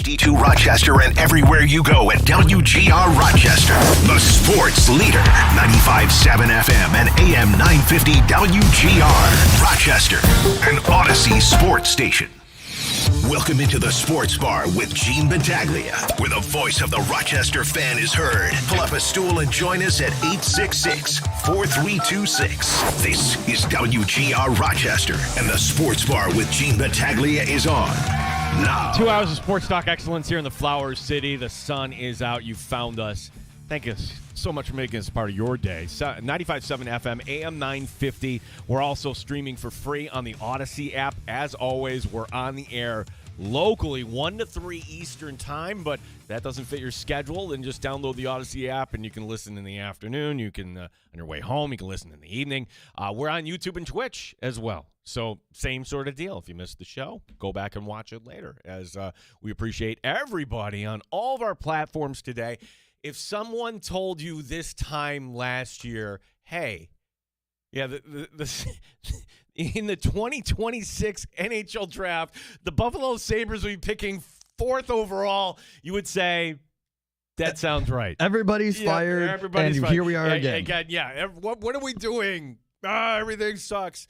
HD2 Rochester and everywhere you go at WGR Rochester. The sports leader, 95.7 FM and AM 950 WGR Rochester, an Odyssey sports station. Welcome into the Sports Bar with Gene Battaglia, where the voice of the Rochester fan is heard. Pull up a stool and join us at 866-4326. This is WGR Rochester, and the Sports Bar with Gene Battaglia is on now. 2 hours of sports talk excellence here in the Flower City. The sun is out. You found us. Thank you so much for making us part of your day. 95.7 FM, AM 950. We're also streaming for free on the Odyssey app. As always, we're on the air locally, 1 to 3 Eastern time, but that doesn't fit your schedule, then just download the Odyssey app, and you can listen in the afternoon. You can, on your way home, you can listen in the evening. We're on YouTube and Twitch as well. So same sort of deal. If you missed the show, go back and watch it later, as we appreciate everybody on all of our platforms today. If someone told you this time last year, hey, yeah, in the 2026 NHL draft, the Buffalo Sabres will be picking 4th overall, you would say, that sounds right. Everybody's fired, everybody's and fired. here we are again. What are we doing? Everything sucks.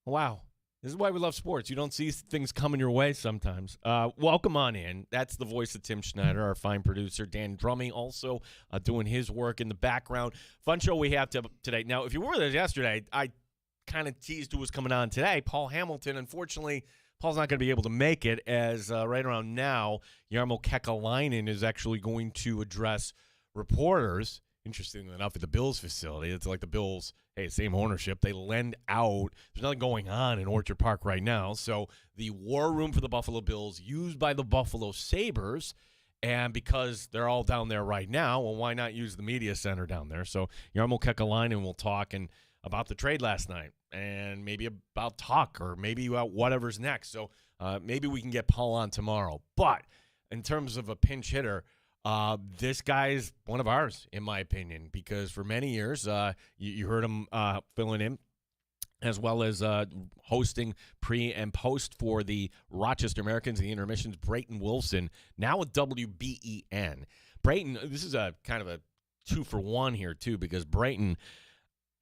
Wow. This is why we love sports. You don't see things coming your way sometimes. Welcome on in. That's the voice of Tim Schneider, our fine producer. Dan Drumming also doing his work in the background. Fun show we have today. Now, if you were there yesterday, I kind of teased who was coming on today. Paul Hamilton. Unfortunately, Paul's not going to be able to make it, as right around now, Jarmo Kekalainen is actually going to address reporters. Interestingly enough, at the Bills facility, it's like the Bills, hey, same ownership. They lend out. There's nothing going on in Orchard Park right now. So the war room for the Buffalo Bills used by the Buffalo Sabres. And because they're all down there right now, well, why not use the media center down there? So Jarmo Kekalainen will talk about the trade last night, and maybe about Tuck, or maybe about whatever's next. So maybe we can get Paul on tomorrow. But in terms of a pinch hitter, this guy's one of ours, in my opinion, because for many years, you heard him filling in, as well as hosting pre and post for the Rochester Americans and the Intermissions, Brayton Wilson, now with WBEN. Brayton, this is a kind of a 2-for-1 here, too, because Brayton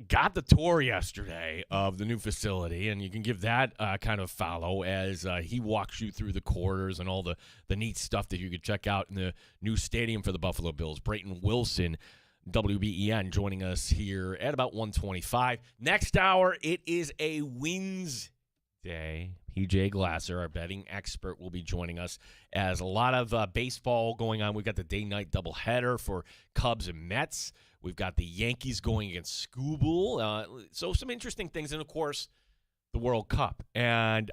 got the tour yesterday of the new facility, and you can give that kind of follow as he walks you through the quarters and all the neat stuff that you could check out in the new stadium for the Buffalo Bills. Brayton Wilson, WBEN, joining us here at about 1:25. Next hour, it is a Wednesday. PJ Glasser, our betting expert, will be joining us, as a lot of baseball going on. We've got the day-night doubleheader for Cubs and Mets. We've got the Yankees going against Scooball. So some interesting things. And, of course, the World Cup. And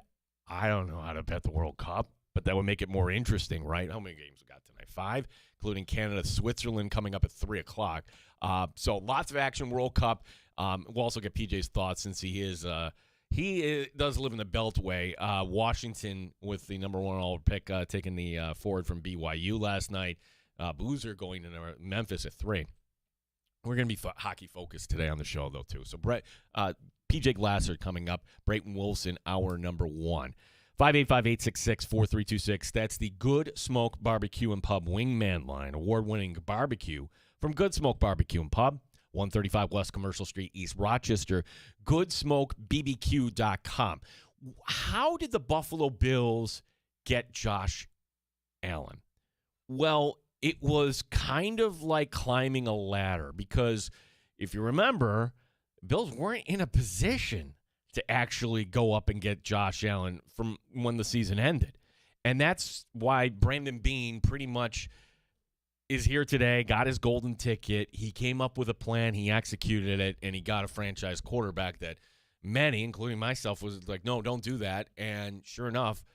I don't know how to bet the World Cup, but that would make it more interesting, right? How many games we got tonight? 5, including Canada, Switzerland coming up at 3 o'clock. So lots of action, World Cup. We'll also get PJ's thoughts, since he does live in the Beltway. Washington with the number 1 overall pick, taking the forward from BYU last night. Boozer going to Memphis at 3. We're going to be hockey-focused today on the show, though, too. So PJ Glasser coming up. Brayton Wilson, hour number 1. 585-866-4326. That's the Good Smoke Barbecue and Pub Wingman line. Award-winning barbecue from Good Smoke Barbecue and Pub. 135 West Commercial Street, East Rochester. GoodSmokeBBQ.com. How did the Buffalo Bills get Josh Allen? Well, it was kind of like climbing a ladder, because if you remember, Bills weren't in a position to actually go up and get Josh Allen from when the season ended. And that's why Brandon Beane pretty much is here today, got his golden ticket. He came up with a plan, he executed it, and he got a franchise quarterback that many, including myself, was like, no, don't do that. And sure enough,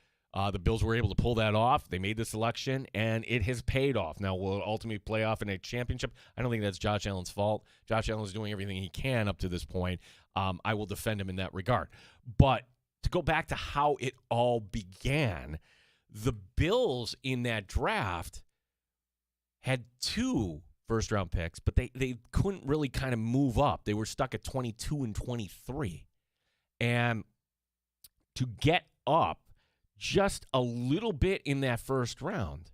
the Bills were able to pull that off. They made the selection, and it has paid off. Now, will it ultimately play off in a championship? I don't think that's Josh Allen's fault. Josh Allen's doing everything he can up to this point. I will defend him in that regard. But to go back to how it all began, the Bills in that draft had 2 first-round picks, but they couldn't really kind of move up. They were stuck at 22 and 23. And to get up just a little bit in that first round,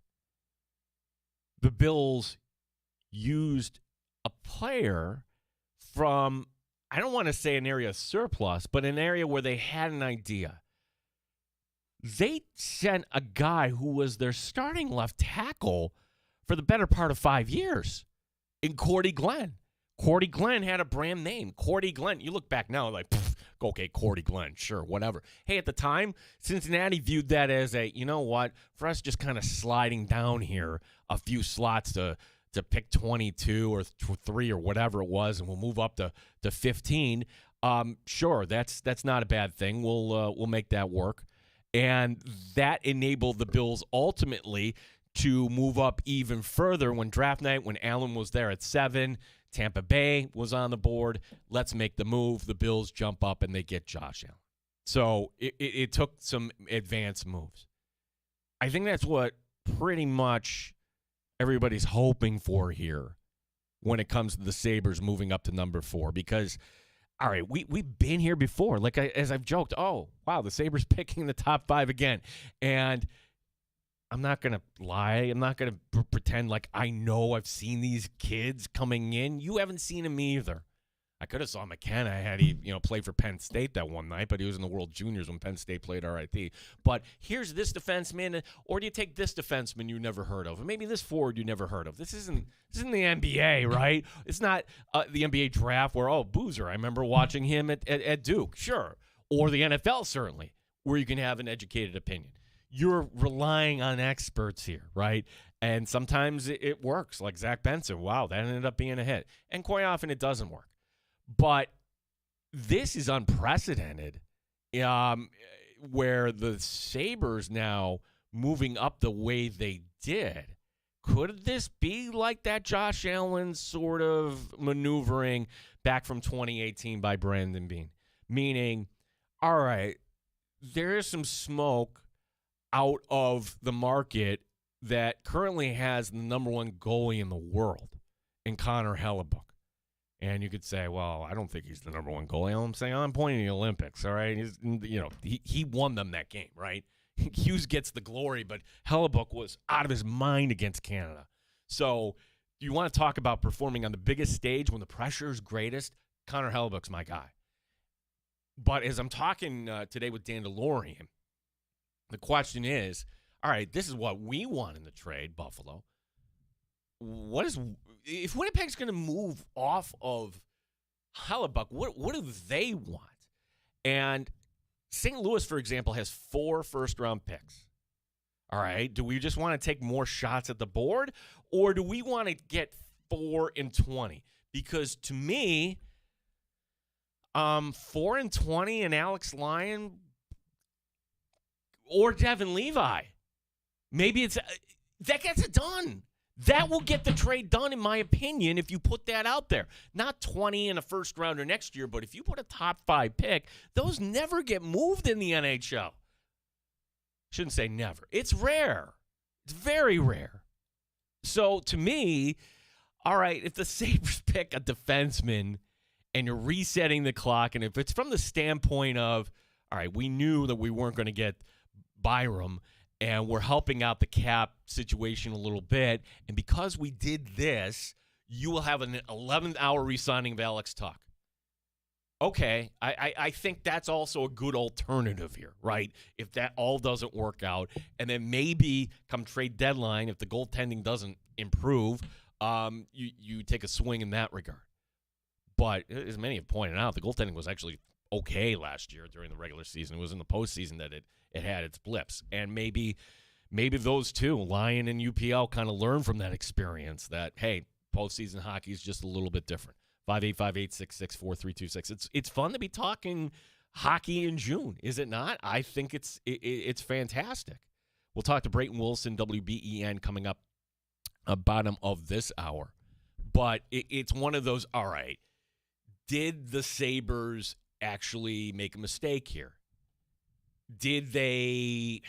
the Bills used a player from, I don't want to say an area of surplus, but an area where they had an idea. They sent a guy who was their starting left tackle for the better part of 5 years in Cordy Glenn. Cordy Glenn had a brand name. Cordy Glenn. You look back now like, okay, Cordy Glenn, sure, whatever. Hey, at the time, Cincinnati viewed that as a, you know what, for us just kind of sliding down here a few slots to pick 22 or 3 or whatever it was, and we'll move up to 15. Sure, that's not a bad thing. We'll make that work. And that enabled the Bills ultimately to move up even further when draft night, when Allen was there at 7, Tampa Bay was on the board. Let's make the move. The Bills jump up and they get Josh Allen. So it took some advanced moves. I think that's what pretty much everybody's hoping for here when it comes to the Sabres moving up to number 4 because, all right, we've been here before. Like, as I've joked, oh, wow, the Sabres picking the top 5 again. And I'm not going to lie. I'm not going to pretend like I know I've seen these kids coming in. You haven't seen them either. I could have saw McKenna had he, played for Penn State that one night, but he was in the World Juniors when Penn State played RIT. But here's this defenseman, or do you take this defenseman you never heard of, and maybe this forward you never heard of? This isn't the NBA, right? It's not the NBA draft where, Boozer, I remember watching him at Duke, sure, or the NFL certainly, where you can have an educated opinion. You're relying on experts here, right? And sometimes it works, like Zach Benson. Wow, that ended up being a hit. And quite often it doesn't work. But this is unprecedented, where the Sabres now moving up the way they did. Could this be like that Josh Allen sort of maneuvering back from 2018 by Brandon Beane? Meaning, all right, there is some smoke out of the market that currently has the number 1 goalie in the world in Connor Hellebuck. And you could say, well, I don't think he's the number 1 goalie. I'm saying I'm pointing to the Olympics, all right? He won them that game, right? Hughes gets the glory, but Hellebuck was out of his mind against Canada. So you want to talk about performing on the biggest stage when the pressure is greatest? Connor Hellebuck's my guy. But as I'm talking today with Dan DeLorean, the question is, all right, this is what we want in the trade, Buffalo. If Winnipeg's going to move off of Hellebuck, what do they want? And St. Louis, for example, has 4 first-round picks. All right, do we just want to take more shots at the board, or do we want to get 4 and 20? Because to me, 4 and 20 and Alex Lyon or Devin Levi, maybe that gets it done. That will get the trade done, in my opinion, if you put that out there. Not 20 in a first rounder next year, but if you put a top 5 pick, those never get moved in the NHL. Shouldn't say never. It's rare. It's very rare. So to me, all right, if the Sabres pick a defenseman and you're resetting the clock, and if it's from the standpoint of, all right, we knew that we weren't going to get Byram, and we're helping out the cap situation a little bit. And because we did this, you will have an 11th hour re-signing of Alex Tuch. Okay, I think that's also a good alternative here, right? If that all doesn't work out, and then maybe come trade deadline, if the goaltending doesn't improve, you take a swing in that regard. But as many have pointed out, the goaltending was actually okay last year during the regular season. It was in the postseason that it had its blips. And maybe those two, Lyon and UPL, kind of learn from that experience that, hey, postseason hockey is just a little bit different. 585-866-4326. It's fun to be talking hockey in June, is it not? I think it's fantastic. We'll talk to Brayton Wilson, WBEN, coming up bottom of this hour. But it's one of those, all right, did the Sabres actually make a mistake here? Did they,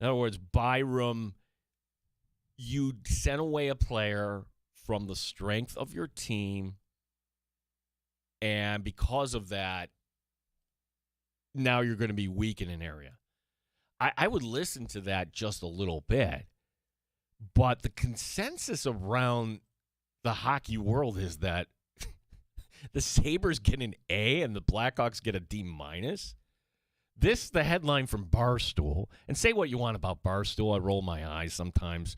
in other words, Byram, you sent away a player from the strength of your team, and because of that, now you're going to be weak in an area. I would listen to that just a little bit. But the consensus around the hockey world is that the Sabres get an A and the Blackhawks get a D-. This, the headline from Barstool, and say what you want about Barstool. I roll my eyes sometimes.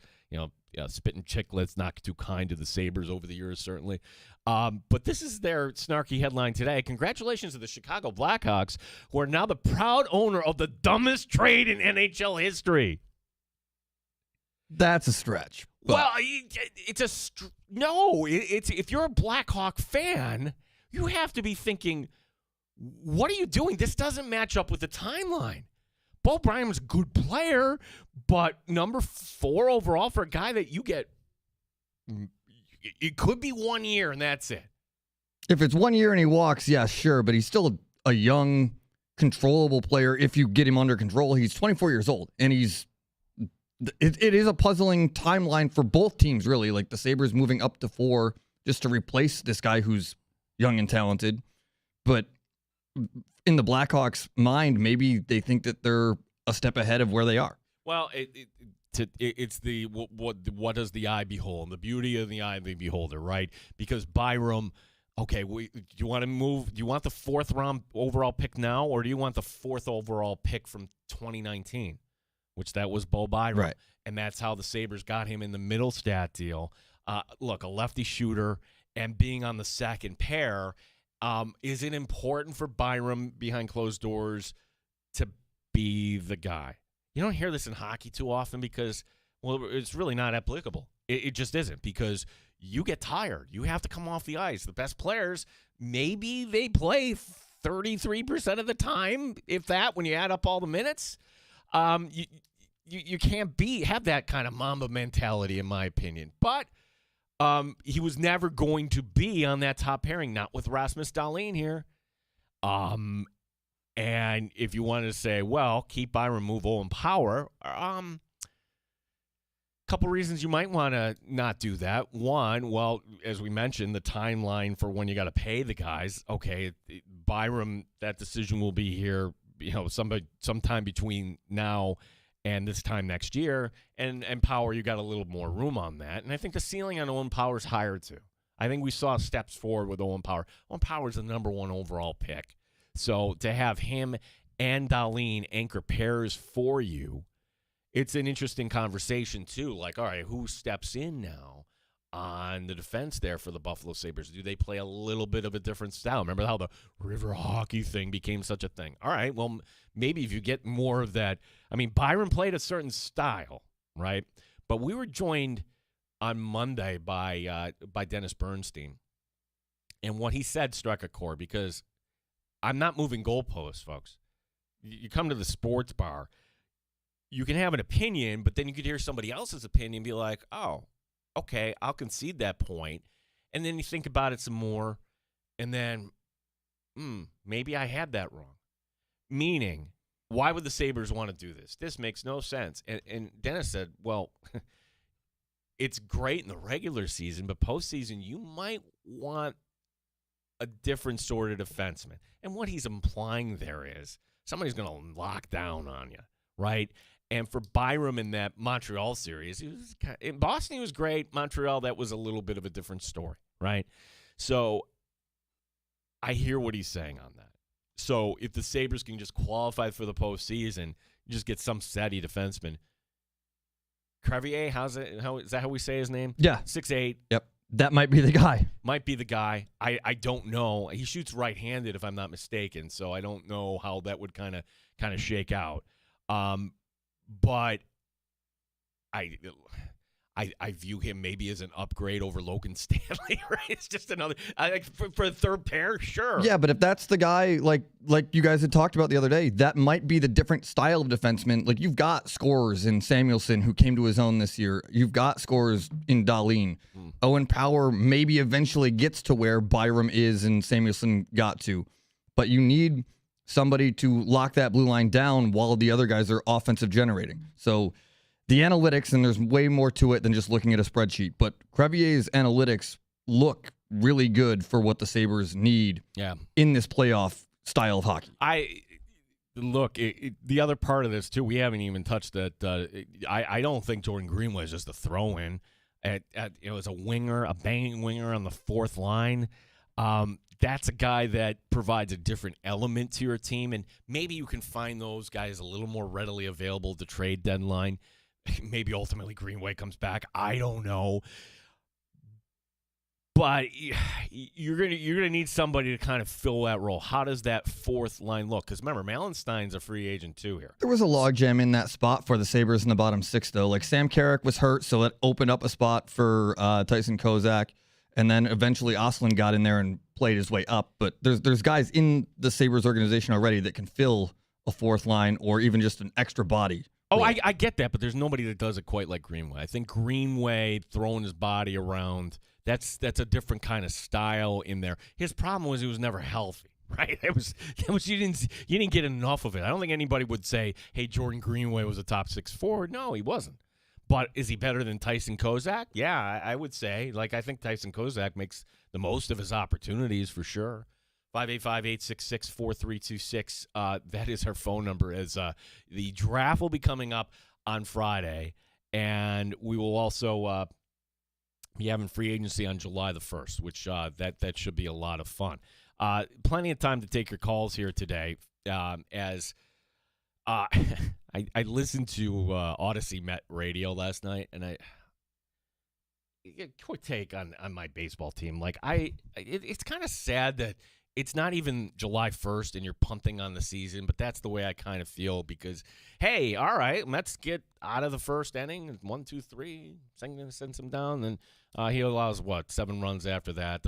Spitting chicklets, not too kind to the Sabres over the years, certainly. But this is their snarky headline today. Congratulations to the Chicago Blackhawks, who are now the proud owner of the dumbest trade in NHL history. That's a stretch. But. Well, it's if you're a Blackhawk fan, you have to be thinking, what are you doing? This doesn't match up with the timeline. Bo Bryant's a good player, but number 4 overall for a guy that you get, it could be 1 year and that's it. If it's 1 year and he walks, yeah, sure, but he's still a young, controllable player if you get him under control. He's 24 years old, and it is a puzzling timeline for both teams, really. Like the Sabres moving up to 4 just to replace this guy who's young and talented. But in the Blackhawks' mind, maybe they think that they're a step ahead of where they are. Well, it's the what does the eye behold? The beauty of the eye of the beholder, right? Because Byram, okay, do you want to move? Do you want the 4th round overall pick now, or do you want the 4th overall pick from 2019, which that was Bo Byram, right? And that's how the Sabres got him in the middle stat deal. Look, a lefty shooter and being on the second pair. Is it important for Byram behind closed doors to be the guy? You don't hear this in hockey too often because, well, it's really not applicable. It just isn't, because you get tired. You have to come off the ice. The best players, maybe they play 33% of the time, if that, when you add up all the minutes. You can't have that kind of Mamba mentality, in my opinion. But he was never going to be on that top pairing, not with Rasmus Dahlin here. And if you wanted to say, well, keep Byram, move Owen Power, couple reasons you might want to not do that. One, well, as we mentioned, the timeline for when you got to pay the guys. Okay, Byram, that decision will be here, sometime between now and this time next year. And Power, you got a little more room on that. And I think the ceiling on Owen Power is higher too. I think we saw steps forward with Owen Power. Owen Power is the number 1 overall pick. So to have him and Dahlin anchor pairs for you, it's an interesting conversation too. Like, all right, who steps in now on the defense there for the Buffalo Sabres? Do they play a little bit of a different style? Remember how the river hockey thing became such a thing? All right, well, maybe if you get more of that. I mean, Byron played a certain style, right? But we were joined on Monday by Dennis Bernstein. And what he said struck a chord, because I'm not moving goalposts, folks. You come to the sports bar, you can have an opinion, but then you could hear somebody else's opinion and be like, oh, okay, I'll concede that point. And then you think about it some more, and then, maybe I had that wrong. Meaning, why would the Sabres want to do this? This makes no sense. And Dennis said, well, it's great in the regular season, but postseason, you might want a different sort of defenseman. And what he's implying there is somebody's going to lock down on you, right? And for Byram in that Montreal series, in Boston, he was great. Montreal, that was a little bit of a different story, right? So I hear what he's saying on that. So if the Sabres can just qualify for the postseason, just get some steady defenseman. Crevier, is that how we say his name? Yeah. 6'8". Yep. That might be the guy. Might be the guy. I don't know. He shoots right-handed, if I'm not mistaken, so I don't know how that would kind of shake out. But I view him maybe as an upgrade over Logan Stanley, right? It's just another for a third pair, sure. Yeah, but if that's the guy, like you guys had talked about the other day, that might be the different style of defenseman. Like, you've got scorers in Samuelsson who came to his own this year. You've got scorers in Dahlin. Owen Power maybe eventually gets to where Byram is and Samuelsson got to. But you need somebody to lock that blue line down while the other guys are offensive generating. So the analytics, and there's way more to it than just looking at a spreadsheet, but Crevier's analytics look really good for what the Sabres need in this playoff style of hockey. Look, the other part of this, too, we haven't even touched that. I don't think Jordan Greenway is just a throw-in. It was a winger, a banging winger on the fourth line. That's a guy that provides a different element to your team, and maybe you can find those guys a little more readily available at the trade deadline. Maybe ultimately Greenway comes back. I don't know. But you're gonna need somebody to kind of fill that role. How does that fourth line look? Because remember, Malenstein's a free agent too here. There was a logjam in that spot for the Sabres in the bottom six, though. Like Sam Carrick was hurt, so it opened up a spot for Tyson Kozak, and then eventually Oslin got in there and played his way up. But there's guys in the Sabres organization already that can fill a fourth line or even just an extra body. Oh, I get that, but there's nobody that does it quite like Greenway. I think Greenway throwing his body around. That's a different kind of style in there. His problem was he was never healthy, right? It was you didn't get enough of it. I don't think anybody would say, "Hey, Jordan Greenway was a top 6 forward." No, he wasn't. But is he better than Tyson Kozak? Yeah, I would say. Like I think Tyson Kozak makes the most of his opportunities for sure. 585-866-4326. That is our phone number. As the draft will be coming up on Friday, and we will also be having free agency on July the 1st, which that should be a lot of fun. Plenty of time to take your calls here today. As I listened to Odyssey Met Radio last night, and quick take on my baseball team. Like it's kind of sad that it's not even July 1st and you're punting on the season, but that's the way I kind of feel because, hey, all right, let's get out of the first inning. 1, 2, 3, sends him down. And he allows, 7 runs after that.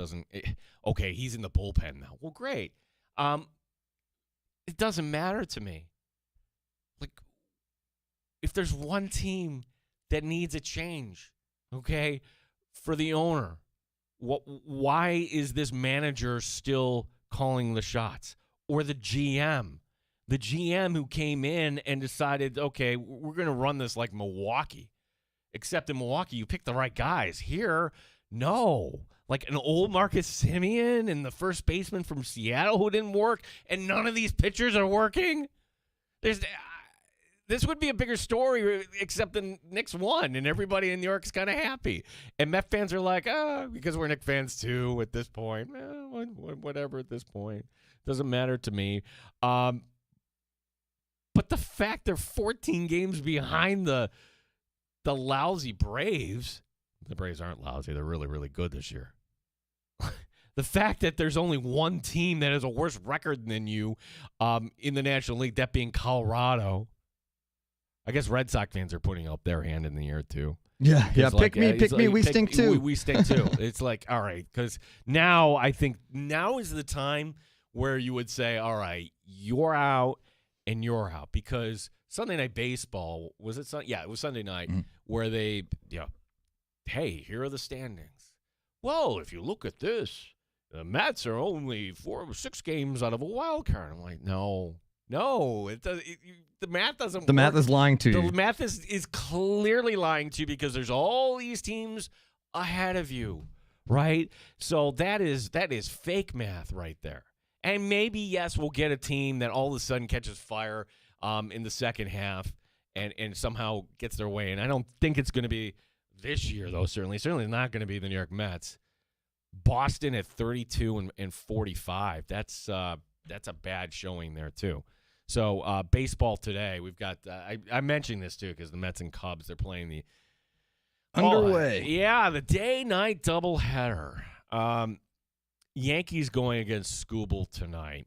Okay, he's in the bullpen now. Well, great. It doesn't matter to me. Like, if there's one team that needs a change, okay, for the owner, why is this manager still calling the shots? Or the GM who came in and decided, okay, we're going to run this like Milwaukee. Except in Milwaukee, you pick the right guys. Here, no. Like an old Marcus Semien and the first baseman from Seattle who didn't work, and none of these pitchers are working. This would be a bigger story, except the Knicks won, and everybody in New York is kind of happy. And Met fans are like, because we're Knicks fans too at this point. Whatever at this point. Doesn't matter to me. But the fact they're 14 games behind the lousy Braves. The Braves aren't lousy. They're really, really good this year. The fact that there's only one team that has a worse record than you in the National League, that being Colorado. I guess Red Sox fans are putting up their hand in the air, too. Yeah. Pick me. We stink, too. We stink, too. It's like, all right, because now I think now is the time where you would say, all right, you're out and you're out. Because Sunday Night Baseball, was it Sunday? Yeah, it was Sunday night where they, hey, here are the standings. Well, if you look at this, the Mets are only 4 or 6 games out of a wild card. I'm like, no, it does. The math doesn't work. The math is lying to you. The math is clearly lying to you because there's all these teams ahead of you, right? So that is fake math right there. And maybe, yes, we'll get a team that all of a sudden catches fire in the second half and somehow gets their way. And I don't think it's going to be this year, though, certainly not going to be the New York Mets. Boston at 32 and 45. That's a bad showing there, too. So baseball today, we've got I mentioned this, too, because the Mets and Cubs, they're playing the underway. The day-night doubleheader. Yankees going against Skubal tonight.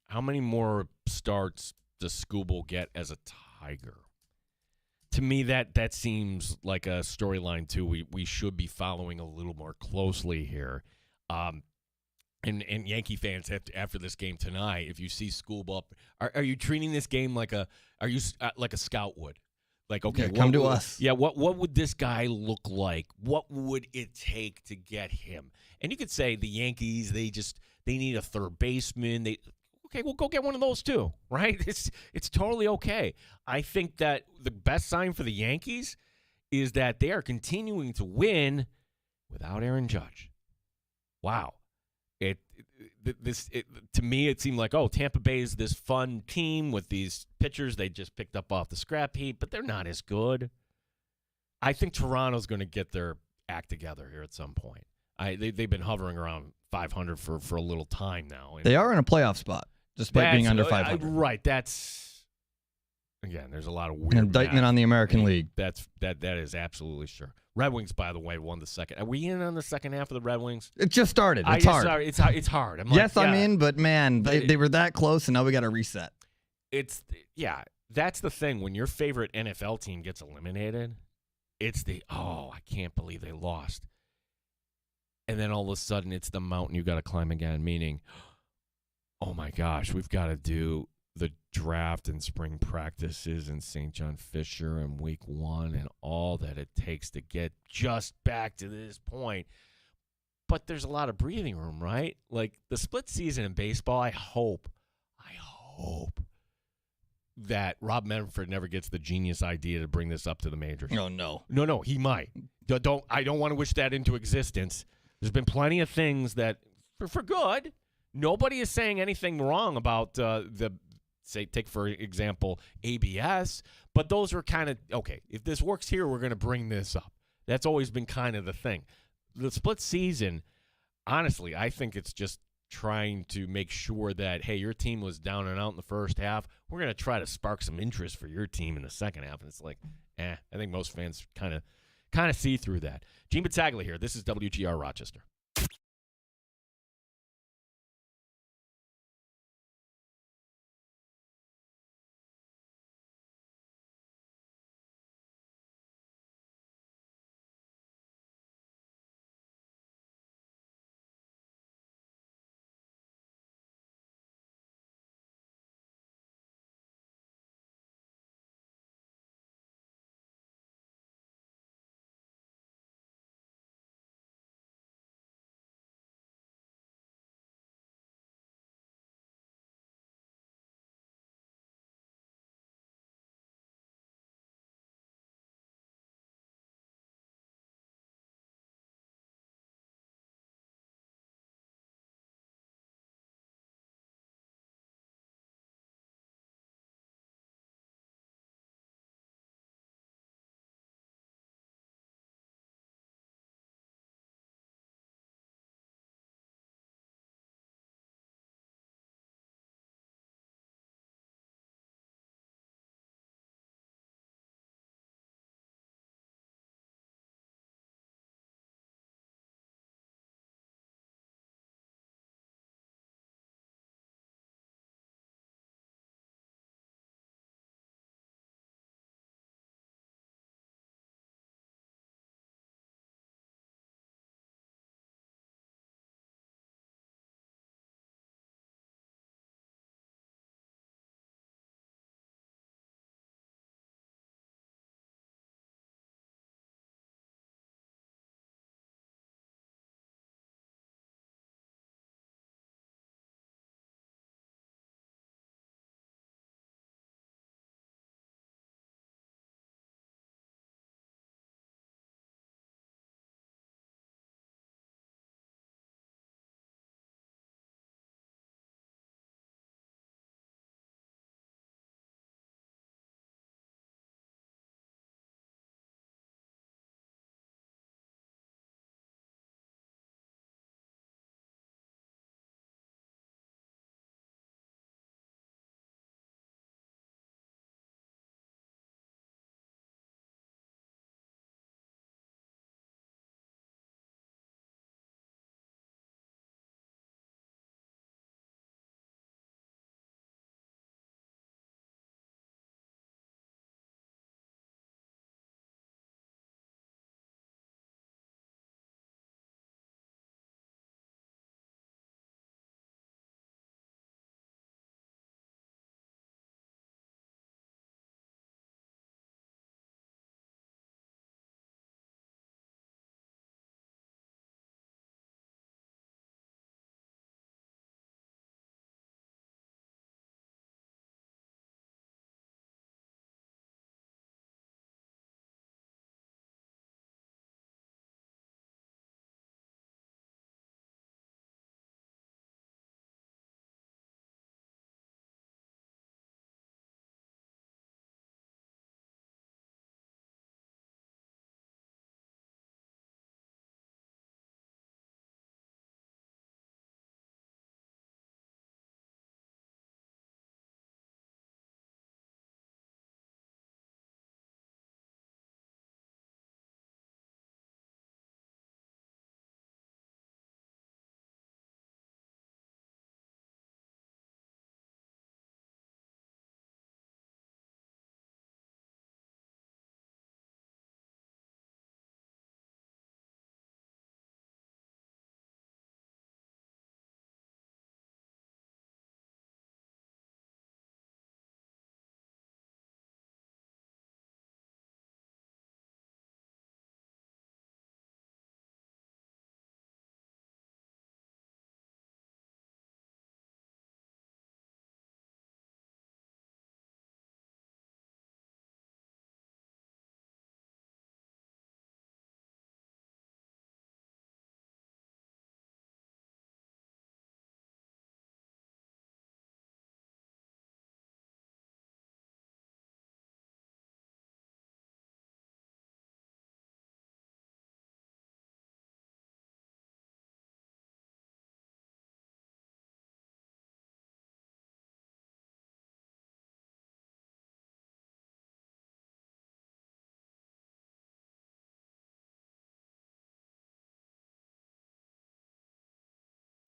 How many more starts does Skubal get as a Tiger? To me, that seems like a storyline, too, we should be following a little more closely here. And Yankee fans have to, after this game tonight, if you see Skubal up, are you treating this game like a scout would? Like, okay, come to us. Yeah, what would this guy look like? What would it take to get him? And you could say the Yankees, they need a third baseman. Okay, well, go get one of those too, right? It's totally okay. I think that the best sign for the Yankees is that they are continuing to win without Aaron Judge. Wow. to me, it seemed like, oh, Tampa Bay is this fun team with these pitchers they just picked up off the scrap heap, but they're not as good. I think Toronto's going to get their act together here at some point. They've been hovering around 500 for a little time now. They are in a playoff spot, despite being under 500. Right. That's, again, there's a lot of weird an indictment math. on the American League. That is absolutely sure. Red Wings, by the way, won the second. Are we in on the second half of the Red Wings? It just started. It's hard. Sorry, it's hard. I'm in, but man, they were that close, and now we got to reset. That's the thing. When your favorite NFL team gets eliminated, it's I can't believe they lost. And then all of a sudden, it's the mountain you got to climb again, meaning, oh my gosh, we've got to do the draft and spring practices in St. John Fisher in week 1 and all that it takes to get just back to this point. But there's a lot of breathing room, right? Like the split season in baseball, I hope that Rob Manfred never gets the genius idea to bring this up to the majors. Oh, no. No, he might. I don't want to wish that into existence. There's been plenty of things that, for good, nobody is saying anything wrong about take for example, ABS, but those are kind of, okay, if this works here, we're going to bring this up. That's always been kind of the thing. The split season, honestly, I think it's just trying to make sure that, hey, your team was down and out in the first half. We're going to try to spark some interest for your team in the second half. And it's like, I think most fans kind of see through that. Gene Battaglia here. This is WGR Rochester.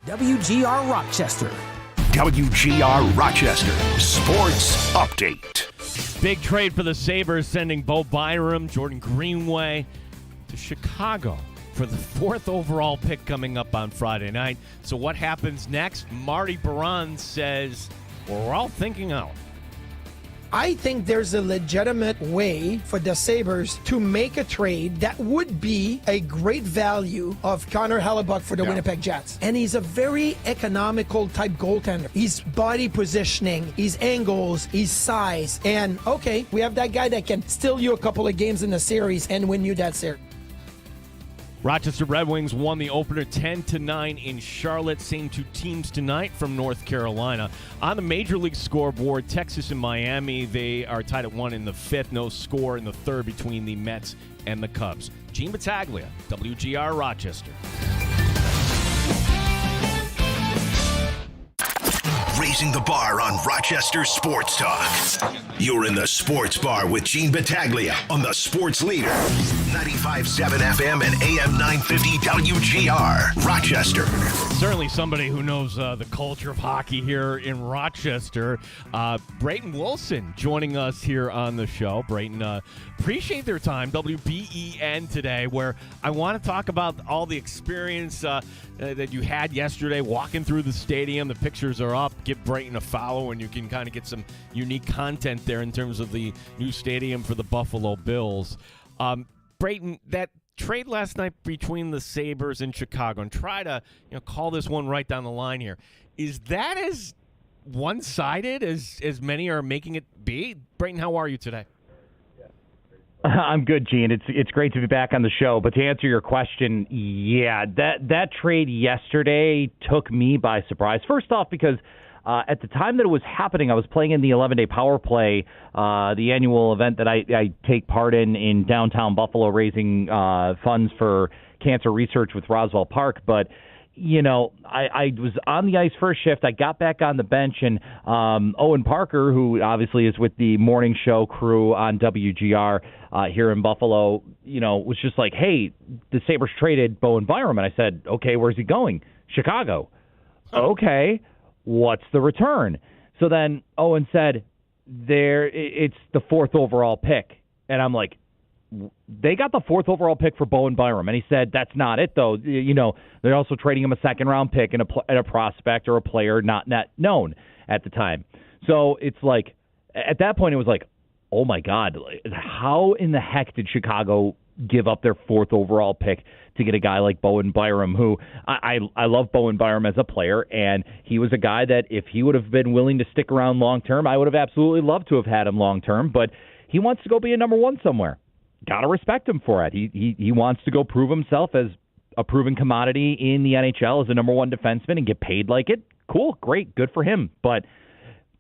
WGR Rochester. WGR Rochester Sports Update. Big trade for the Sabres, sending Bo Byram, Jordan Greenway to Chicago for the 4th overall pick coming up on Friday night. So what happens next? Marty Baron says, well, we're all thinking out. I think there's a legitimate way for the Sabres to make a trade that would be a great value of Connor Hellebuck for the Winnipeg Jets. And he's a very economical type goaltender. He's body positioning, his angles, his size. And okay, we have that guy that can steal you a couple of games in the series and win you that series. Rochester Red Wings won the opener 10-9 in Charlotte. Same two teams tonight from North Carolina. On the Major League scoreboard, Texas and Miami, they are tied at 1 in the 5th. No score in the 3rd between the Mets and the Cubs. Gene Battaglia, WGR Rochester. Raising the bar on Rochester Sports Talk. You're in the Sports Bar with Gene Battaglia on the Sports Leader. 95.7 FM and AM 950 WGR, Rochester. Certainly somebody who knows the culture of hockey here in Rochester. Brayton Wilson joining us here on the show. Brayton, appreciate their time. WBEN today, where I want to talk about all the experience that you had yesterday walking through the stadium. The pictures are up. Give Brayton a follow, and you can kind of get some unique content there in terms of the new stadium for the Buffalo Bills. Brayton, that trade last night between the Sabres and Chicago, and try to call this one right down the line here. Is that as one-sided as many are making it be? Brayton, how are you today? I'm good, Gene. It's great to be back on the show. But to answer your question, yeah, that trade yesterday took me by surprise. First off, because at the time that it was happening, I was playing in the 11-day power play, the annual event that I take part in downtown Buffalo, raising funds for cancer research with Roswell Park. But I was on the ice for a shift. I got back on the bench, and Owen Parker, who obviously is with the morning show crew on WGR here in Buffalo, was just like, hey, the Sabres traded Bowen Byram. And I said, okay, where's he going? Chicago. Okay, what's the return? So then Owen said, it's the 4th overall pick. And I'm like, they got the 4th overall pick for Bowen Byram. And he said, that's not it, though. They're also trading him a 2nd-round pick and a prospect or a player not known at the time. So it's like, at that point, it was like, oh, my God, how in the heck did Chicago give up their 4th overall pick to get a guy like Bowen Byram, who I love Bowen Byram as a player, and he was a guy that if he would have been willing to stick around long-term, I would have absolutely loved to have had him long-term, but he wants to go be a number 1 somewhere. Got to respect him for it. He wants to go prove himself as a proven commodity in the NHL as a number 1 defenseman and get paid like it. Cool, great, good for him. But,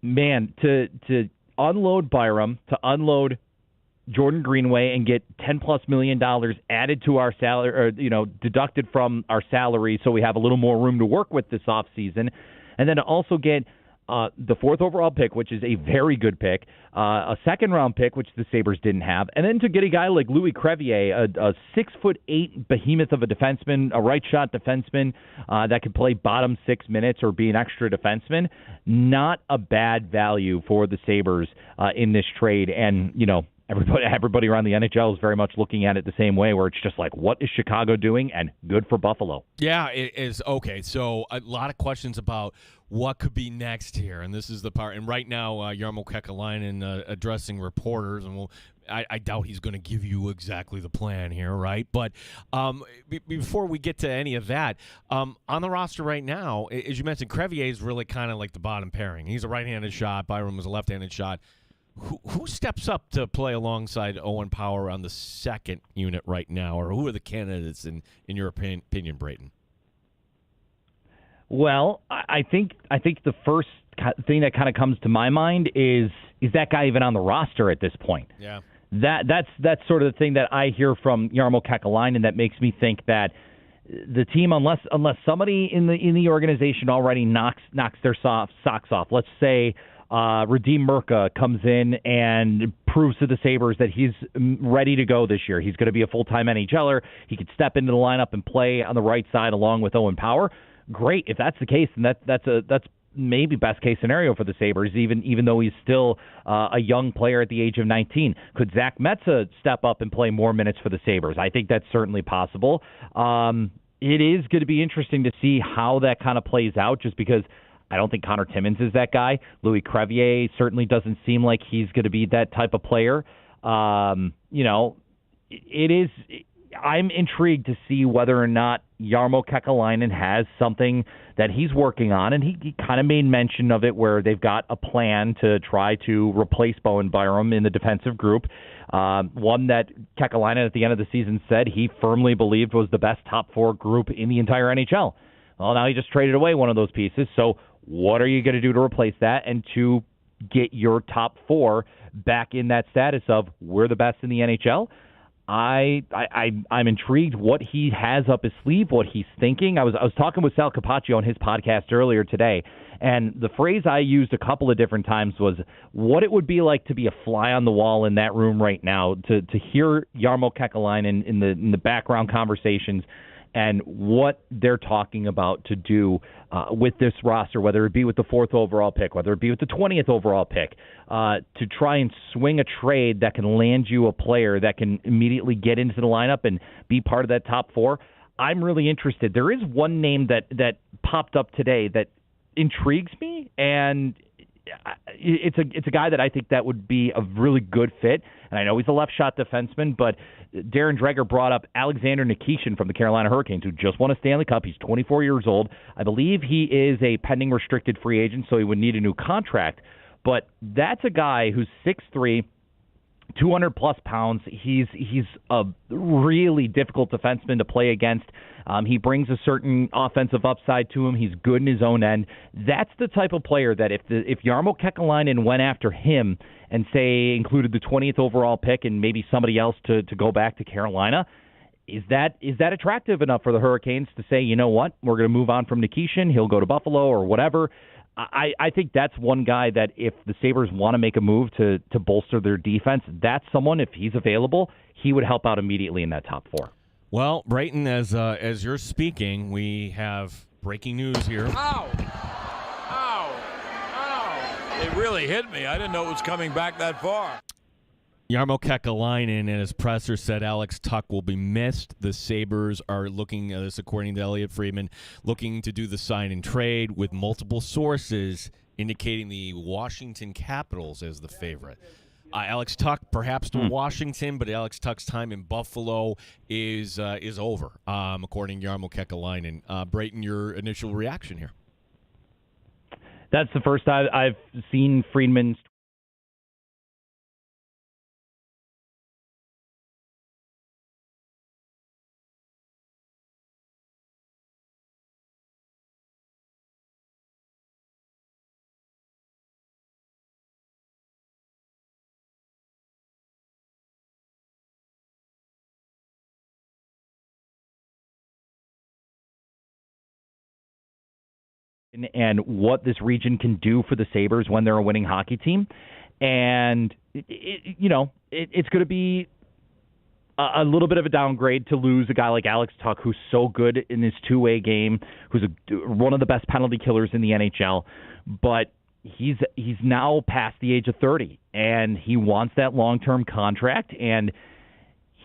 man, to unload Byram, to unload Jordan Greenway and get $10+ million added to our salary, or deducted from our salary, so we have a little more room to work with this offseason, and then to also get the 4th overall pick, which is a very good pick, a 2nd-round pick, which the Sabres didn't have, and then to get a guy like Louis Crevier, a 6'8" behemoth of a defenseman, a right-shot defenseman that could play bottom 6 minutes or be an extra defenseman. Not a bad value for the Sabres in this trade, and everybody around the NHL is very much looking at it the same way, where it's just like, what is Chicago doing? And good for Buffalo. Yeah, it is. Okay, so a lot of questions about what could be next here, and this is the part. And right now, Jarmo Kekalainen addressing reporters, and I doubt he's going to give you exactly the plan here, right? But before we get to any of that, on the roster right now, as you mentioned, Crevier is really kind of like the bottom pairing. He's a right-handed shot. Byram was a left-handed shot. Who steps up to play alongside Owen Power on the 2nd unit right now, or who are the candidates in your opinion, Brayton? Well, I think the first thing that kind of comes to my mind is that guy even on the roster at this point? Yeah, that's sort of the thing that I hear from Jarmo Kekalainen that makes me think that the team, unless somebody in the organization already knocks their socks off, let's say. Radim Murka comes in and proves to the Sabres that he's ready to go this year. He's going to be a full-time NHLer. He could step into the lineup and play on the right side along with Owen Power. great. If that's the case, then that's maybe best case scenario for the Sabres, even though he's still a young player at the age of 19. Could Zach Metza step up and play more minutes for the Sabres? I think that's certainly possible. It is going to be interesting to see how that kind of plays out, just because I don't think Connor Timmins is that guy. Louis Crevier certainly doesn't seem like he's going to be that type of player. It is. I'm intrigued to see whether or not Jarmo Kekalainen has something that he's working on, and he kind of made mention of it where they've got a plan to try to replace Bowen Byram in the defensive group. One that Kekalainen at the end of the season said he firmly believed was the best top four group in the entire NHL. Well, now he just traded away one of those pieces, so what are you going to do to replace that and to get your top four back in that status of we're the best in the NHL? I'm intrigued what he has up his sleeve, what he's thinking. I was talking with Sal Capaccio on his podcast earlier today, and the phrase I used a couple of different times was what it would be like to be a fly on the wall in that room right now, to hear Jarmo Kekalainen in the background conversations and what they're talking about to do with this roster, whether it be with the 4th overall pick, whether it be with the 20th overall pick, to try and swing a trade that can land you a player that can immediately get into the lineup and be part of that top four. I'm really interested. There is one name that popped up today that intrigues me, and it's a guy that I think that would be a really good fit. And I know he's a left shot defenseman, but Darren Dreger brought up Alexander Nikishin from the Carolina Hurricanes, who just won a Stanley Cup. He's 24 years old. I believe he is a pending restricted free agent, so he would need a new contract. But that's a guy who's 6'3", 200-plus pounds. He's a really difficult defenseman to play against. He brings a certain offensive upside to him. He's good in his own end. That's the type of player that if Jarmo Kekalainen went after him and, say, included the 20th overall pick and maybe somebody else to go back to Carolina, is that attractive enough for the Hurricanes to say, you know what, we're going to move on from Nikishin, he'll go to Buffalo or whatever? I think that's one guy that if the Sabres want to make a move to bolster their defense, that's someone, if he's available, he would help out immediately in that top four. Well, Brayton, as you're speaking, we have breaking news here. Ow! Ow! Ow! It really hit me. I didn't know it was coming back that far. Jarmo Kekalainen in his presser said Alex Tuch will be missed. The Sabres are looking, this according to Elliot Friedman, looking to do the sign and trade with multiple sources indicating the Washington Capitals as the favorite. Alex Tuch perhaps to Washington, but Alex Tuch's time in Buffalo is over, according to Jarmo Kekalainen. Brayton, your initial reaction here? That's the first I've seen Friedman's and what this region can do for the Sabres when they're a winning hockey team. And, it's going to be a little bit of a downgrade to lose a guy like Alex Tuch, who's so good in his two-way game, who's one of the best penalty killers in the NHL. But he's now past the age of 30, and he wants that long-term contract, and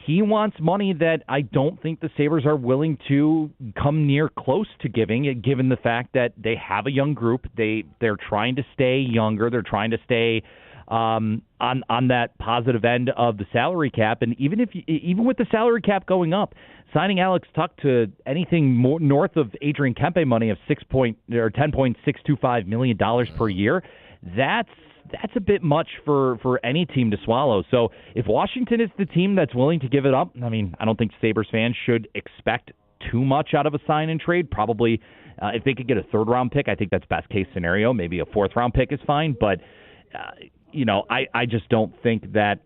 he wants money that I don't think the Sabres are willing to come near close to giving, given the fact that they have a young group. They're trying to stay younger. They're trying to stay on that positive end of the salary cap. And even with the salary cap going up, signing Alex Tuch to anything more north of Adrian Kempe money of $10.625 million per year, that's a bit much for any team to swallow. So if Washington is the team that's willing to give it up, I mean, I don't think Sabres fans should expect too much out of a sign and trade. Probably if they could get a third-round pick, I think that's best case scenario. Maybe a fourth-round pick is fine. But, I just don't think that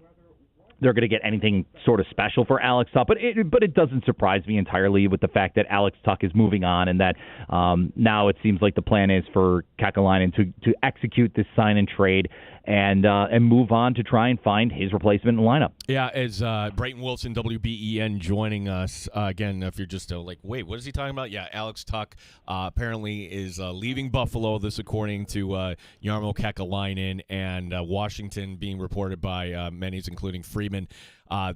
they're going to get anything sort of special for Alex Tuch. But it doesn't surprise me entirely with the fact that Alex Tuch is moving on and that now it seems like the plan is for Kekalainen to execute this sign and trade and move on to try and find his replacement in the lineup. Yeah, as Brayton Wilson, WBEN, joining us again. If you're just like, wait, what is he talking about? Yeah, Alex Tuch apparently is leaving Buffalo. This, according to Jarmo Kekalainen, and Washington being reported by many, including Freeman,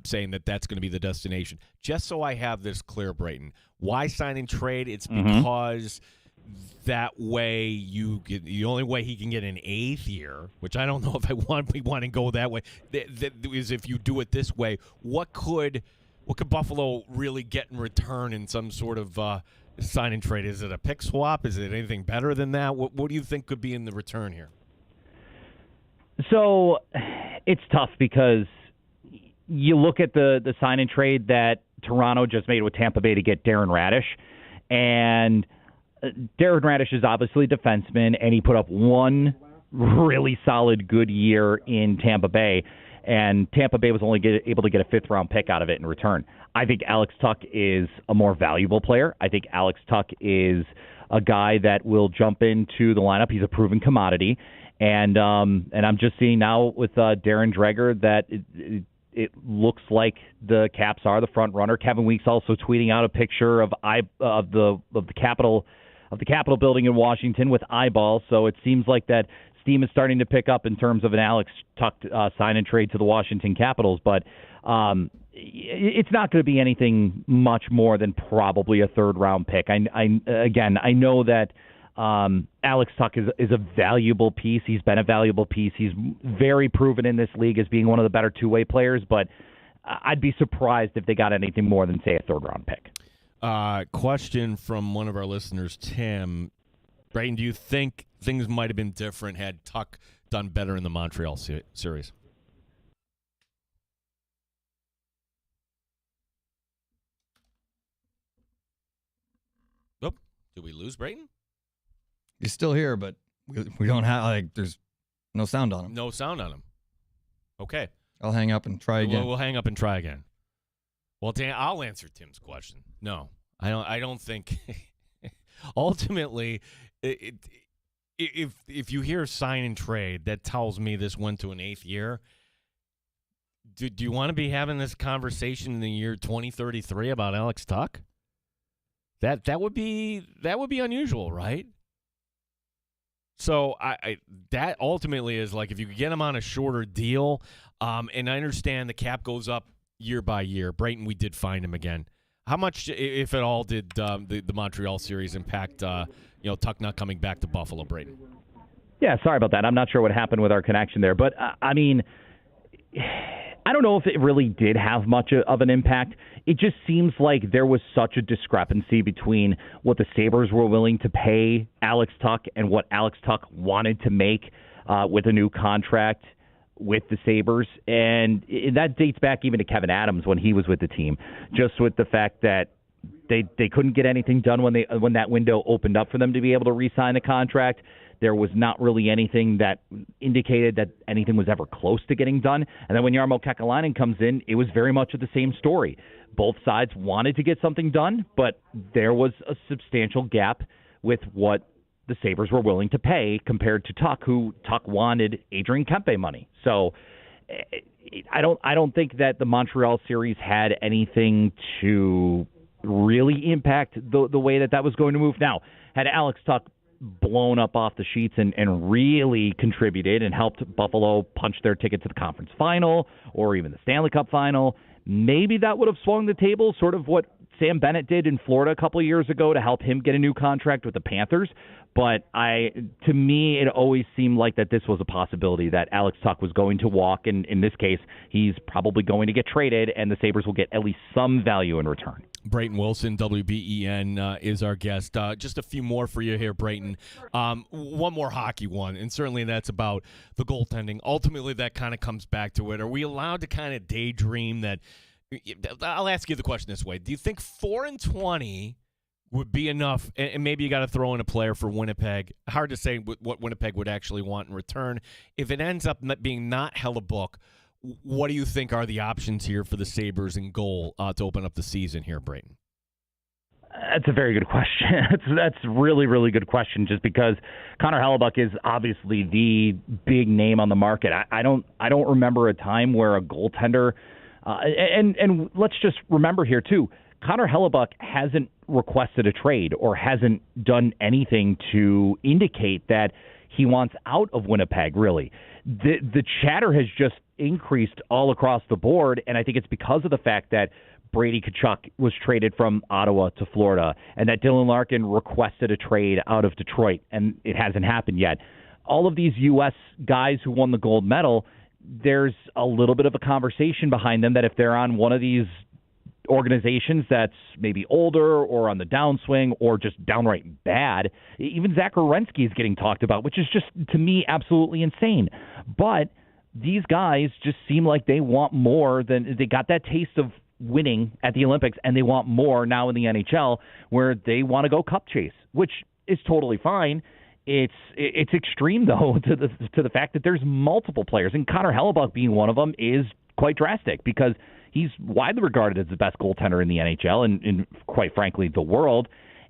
saying that that's going to be the destination. Just so I have this clear, Brayton, why sign and trade? It's because that way the only way he can get an 8th year, which I don't know if we want to go that way, is if you do it this way. What could Buffalo really get in return in some sort of sign and trade? Is it a pick swap? Is it anything better than that? What do you think could be in the return here? So it's tough because you look at the sign and trade that Toronto just made with Tampa Bay to get Darren Radish, and Darren Radish is obviously a defenseman, and he put up one really solid good year in Tampa Bay, and Tampa Bay was only able to get a 5th-round pick out of it in return. I think Alex Tuch is a more valuable player. I think Alex Tuch is a guy that will jump into the lineup. He's a proven commodity, and I'm just seeing now with Darren Dreger that it looks like the Caps are the front runner. Kevin Weeks also tweeting out a picture of the Capitol building in Washington with eyeballs. So it seems like that steam is starting to pick up in terms of an Alex Tuch sign and trade to the Washington Capitals. But it's not going to be anything much more than probably a 3rd-round pick. I know that Alex Tuch is a valuable piece. He's been a valuable piece. He's very proven in this league as being one of the better two-way players, but I'd be surprised if they got anything more than, say, a 3rd-round pick. Question from one of our listeners, Tim. Brayton, do you think things might have been different had Tuch done better in the Montreal series? Nope. Did we lose Brayton? He's still here, but we don't have, there's no sound on him. No sound on him. Okay. I'll hang up and try again. We'll hang up and try again. Well, Dan, I'll answer Tim's question. No, I don't think. Ultimately, if you hear sign and trade, that tells me this went to an 8th year. Do you want to be having this conversation in the year 2033 about Alex Tuch? That would be unusual, right? So that ultimately is like if you could get him on a shorter deal, and I understand the cap goes up year by year. Brayton, we did find him again. How much, if at all, did the Montreal series impact Tuch not coming back to Buffalo, Brayton? Yeah, sorry about that. I'm not sure what happened with our connection there, but I mean, I don't know if it really did have much of an impact. It just seems like there was such a discrepancy between what the Sabres were willing to pay Alex Tuch and what Alex Tuch wanted to make with a new contract with the Sabres. And that dates back even to Kevin Adams when he was with the team, just with the fact that they couldn't get anything done when that window opened up for them to be able to re-sign the contract. There was not really anything that indicated that anything was ever close to getting done. And then when Jarmo Kekalainen comes in, it was very much of the same story. Both sides wanted to get something done, but there was a substantial gap with what the Sabres were willing to pay compared to Tuch, who Tuch wanted Adrian Kempe money. So I don't think that the Montreal series had anything to really impact the way that was going to move. Now, had Alex Tuch blown up off the sheets and really contributed and helped Buffalo punch their ticket to the conference final or even the Stanley Cup final, maybe that would have swung the table, sort of what Sam Bennett did in Florida a couple of years ago to help him get a new contract with the Panthers. But to me, it always seemed like that this was a possibility that Alex Tuch was going to walk, and in this case, he's probably going to get traded, and the Sabres will get at least some value in return. Brayton Wilson, WBEN, is our guest. Just a few more for you here, Brayton. One more hockey one, and certainly that's about the goaltending. Ultimately, that kind of comes back to it. Are we allowed to kind of daydream that? I'll ask you the question this way. Do you think 4-20 would be enough, and maybe you got to throw in a player for Winnipeg? Hard to say what Winnipeg would actually want in return. If it ends up being not Hellebuck, what do you think are the options here for the Sabres in goal to open up the season here, Brayton? That's a very good question. That's a really, really good question, just because Connor Hellebuck is obviously the big name on the market. I don't remember a time where a goaltender and let's just remember here too, Connor Hellebuck hasn't requested a trade or hasn't done anything to indicate that he wants out of Winnipeg, really. The chatter has just increased all across the board, and I think it's because of the fact that Brady Tkachuk was traded from Ottawa to Florida, and that Dylan Larkin requested a trade out of Detroit, and it hasn't happened yet. All of these U.S. guys who won the gold medal, there's a little bit of a conversation behind them that if they're on one of these organizations that's maybe older or on the downswing or just downright bad, even Zach Werenski is getting talked about, which is just, to me, absolutely insane. But these guys just seem like they want more than they got that taste of winning at the Olympics, and they want more now in the NHL, where they want to go cup chase, which is totally fine. It's extreme, though, to the fact that there's multiple players, and Connor Hellebuck being one of them is quite drastic because he's widely regarded as the best goaltender in the NHL and quite frankly, the world.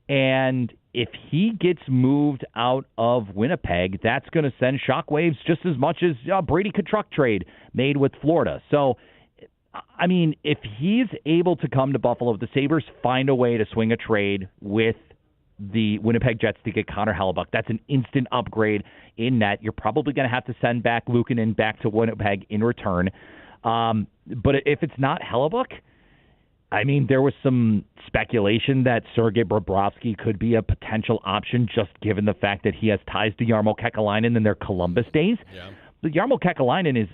And if he gets moved out of Winnipeg, that's going to send shockwaves just as much as Brady Tkachuk trade made with Florida. So, I mean, if he's able to come to Buffalo, the Sabres find a way to swing a trade with the Winnipeg Jets to get Connor Hellebuck. That's an instant upgrade in net. You're probably going to have to send back Luukkonen back to Winnipeg in return. But if it's not Hellebuck, I mean, there was some speculation that Sergei Bobrovsky could be a potential option, just given the fact that he has ties to Jarmo Kekalainen in their Columbus days. Yeah. But Jarmo Kekalainen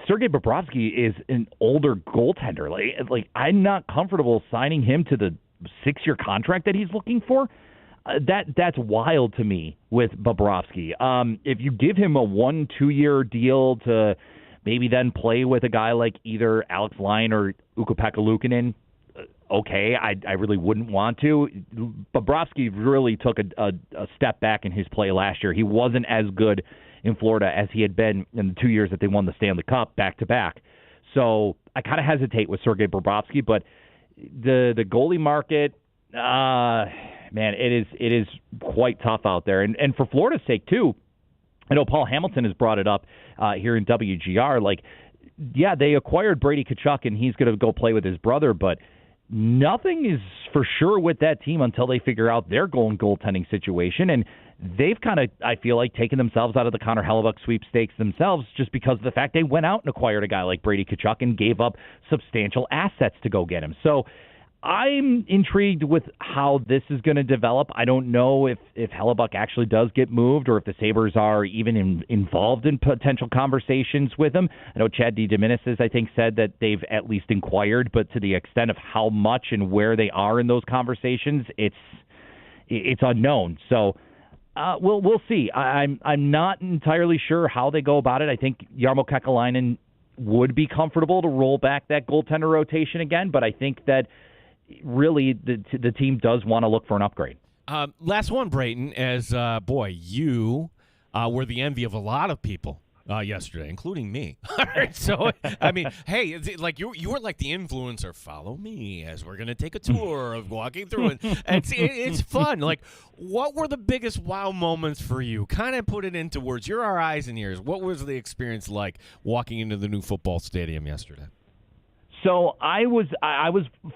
Sergei Bobrovsky is an older goaltender. Like I'm not comfortable signing him to the 6-year contract that he's looking for. That's wild to me with Bobrovsky. If you give him a 1-2 year deal to maybe then play with a guy like either Alex Lyon or Ukko-Pekka Luukkonen, okay, I really wouldn't want to. Bobrovsky really took a step back in his play last year. He wasn't as good in Florida as he had been in the 2 years that they won the Stanley Cup back-to-back. So I kind of hesitate with Sergei Bobrovsky, but the goalie market, man, it is quite tough out there. And for Florida's sake, too, I know Paul Hamilton has brought it up here in WGR. Like, yeah, they acquired Brady Tkachuk, and he's going to go play with his brother, but nothing is for sure with that team until they figure out their goaltending situation. And they've kind of, I feel like, taken themselves out of the Connor Hellebuck sweepstakes themselves just because of the fact they went out and acquired a guy like Brady Tkachuk and gave up substantial assets to go get him. So I'm intrigued with how this is going to develop. I don't know if Hellebuck actually does get moved or if the Sabres are even involved in potential conversations with him. I know Chad DiDominis, I think, said that they've at least inquired, but to the extent of how much and where they are in those conversations, it's unknown. So we'll see. I'm not entirely sure how they go about it. I think Jarmo Kekalainen would be comfortable to roll back that goaltender rotation again, but I think that really the team does want to look for an upgrade. Last one, Brayton, as you were the envy of a lot of people yesterday, including me. All right, so I mean, hey, like you were like the influencer. Follow me as we're gonna take a tour of walking through it. It's fun. Like, what were the biggest wow moments for you? Kind of put it into words. You're our eyes and ears. What was the experience like walking into the new football stadium yesterday? So I was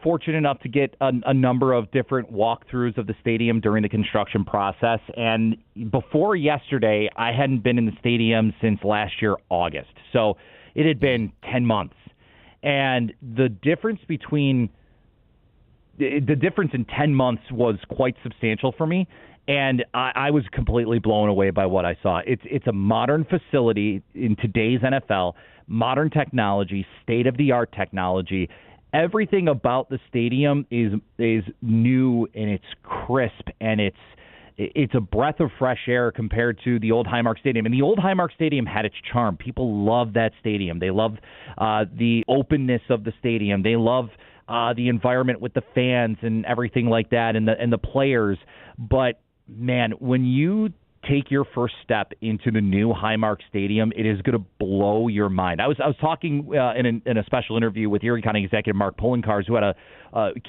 fortunate enough to get a number of different walkthroughs of the stadium during the construction process. And before yesterday, I hadn't been in the stadium since last year, August. So it had been 10 months. And the difference in 10 months was quite substantial for me. And I was completely blown away by what I saw. It's a modern facility in today's NFL, modern technology, state-of-the-art technology. Everything about the stadium is new, and it's crisp, and it's a breath of fresh air compared to the old Highmark Stadium. And the old Highmark Stadium had its charm. People love that stadium. They love the openness of the stadium. They love the environment with the fans and everything like that, and the players. But man, when you take your first step into the new Highmark Stadium, it is going to blow your mind. I was talking in a special interview with Erie County Executive Mark Poloncarz, who had a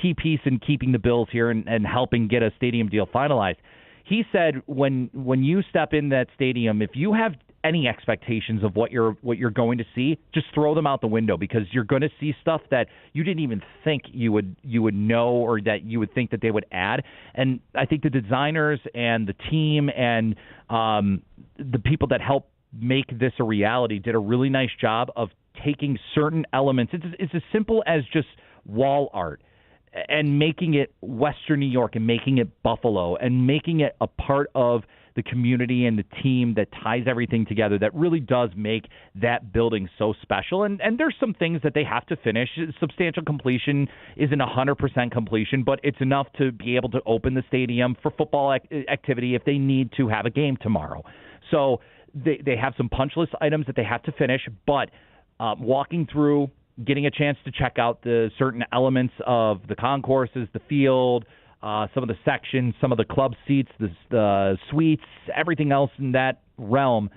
key piece in keeping the Bills here and helping get a stadium deal finalized. He said when you step in that stadium, if you have any expectations of what you're going to see, just throw them out the window, because you're going to see stuff that you didn't even think you would know, or that you would think that they would add. And I think the designers and the team and the people that help make this a reality did a really nice job of taking certain elements. It's as simple as just wall art, and making it Western New York, and making it Buffalo, and making it a part of the community and the team that ties everything together, that really does make that building so special. And there's some things that they have to finish. Substantial completion isn't 100% completion, but it's enough to be able to open the stadium for football activity if they need to have a game tomorrow. So they have some punch list items that they have to finish, but walking through, getting a chance to check out the certain elements of the concourses, the field, some of the sections, some of the club seats, the suites, everything else in that realm,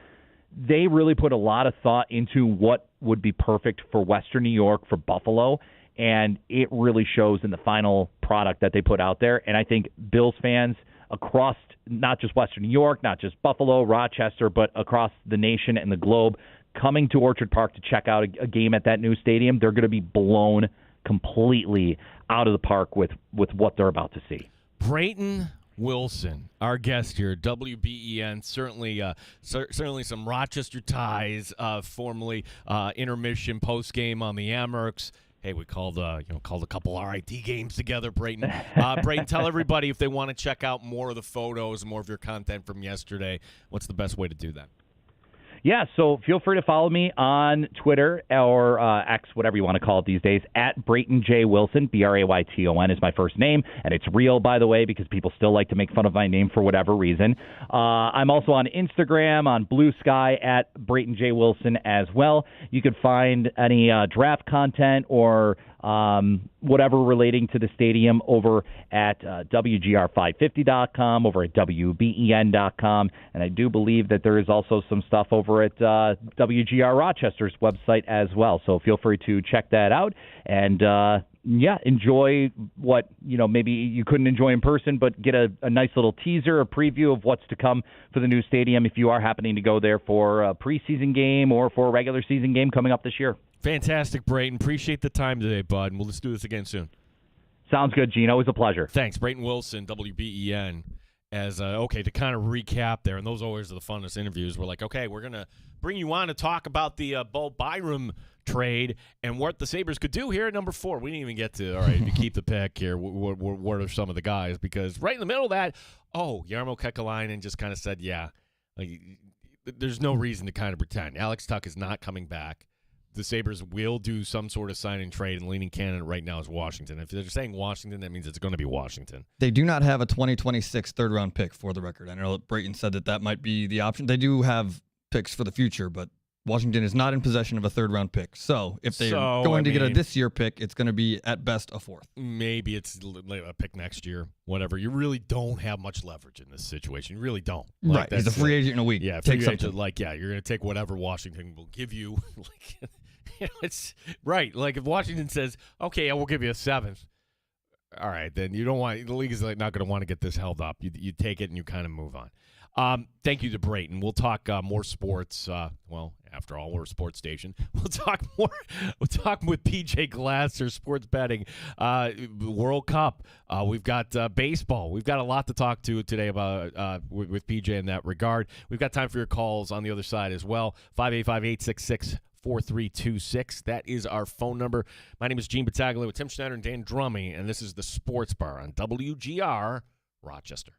they really put a lot of thought into what would be perfect for Western New York, for Buffalo, and it really shows in the final product that they put out there. And I think Bills fans across not just Western New York, not just Buffalo, Rochester, but across the nation and the globe, coming to Orchard Park to check out a game at that new stadium, they're going to be blown completely out of the park with what they're about to see. Brayton Wilson, our guest here, WBEN, certainly some Rochester ties, formerly intermission post game on the Amerks. Hey, we called a couple RIT games together, Brayton. Brayton, tell everybody if they want to check out more of the photos, more of your content from yesterday, what's the best way to do that? Yeah, so feel free to follow me on Twitter or X, whatever you want to call it these days, at Brayton J. Wilson. Brayton is my first name, and it's real, by the way, because people still like to make fun of my name for whatever reason. I'm also on Instagram, on Blue Sky, at Brayton J. Wilson as well. You can find any draft content or whatever relating to the stadium over at WGR550.com, over at WBEN.com, and I do believe that there is also some stuff over at WGR Rochester's website as well, so feel free to check that out, and enjoy what, maybe you couldn't enjoy in person, but get a nice little teaser, a preview of what's to come for the new stadium if you are happening to go there for a preseason game or for a regular season game coming up this year. Fantastic, Brayton. Appreciate the time today, bud, and we'll just do this again soon. Sounds good, Gene. Always a pleasure. Thanks. Brayton Wilson, WBEN. To kind of recap there, and those always are the funnest interviews. We're like, okay, we're going to bring you on to talk about the Bo Byram trade and what the Sabres could do here at number 4. We didn't even get to, all right, if you keep the pick here, what are some of the guys? Because right in the middle of that, Jarmo Kekalainen just kind of said, there's no reason to kind of pretend. Alex Tuch is not coming back. The Sabres will do some sort of sign and trade, and leaning candidate right now is Washington. If they're saying Washington, that means it's going to be Washington. They do not have a 2026 third-round pick, for the record. I know Brayton said that might be the option. They do have picks for the future, but Washington is not in possession of a third-round pick. So if they're going to get a this-year pick, it's going to be, at best, a fourth. Maybe it's a pick next year, whatever. You really don't have much leverage in this situation. You really don't. Right. He's a free agent in a week. Yeah, take something. something. You're going to take whatever Washington will give you. It's right. Like if Washington says, okay, we'll give you a 7th. All right, then you don't want, the league is not going to want to get this held up. You take it and you kind of move on. Thank you to Brayton. We'll talk more sports. After all, we're a sports station. We'll talk more. We'll talk with PJ Glasser, sports betting, World Cup. We've got baseball. We've got a lot to talk to today about with PJ in that regard. We've got time for your calls on the other side as well. 585-866-4326. That is our phone number. My name is Gene Battaglia with Tim Schneider and Dan Drummey, and this is the Sports Bar on WGR Rochester.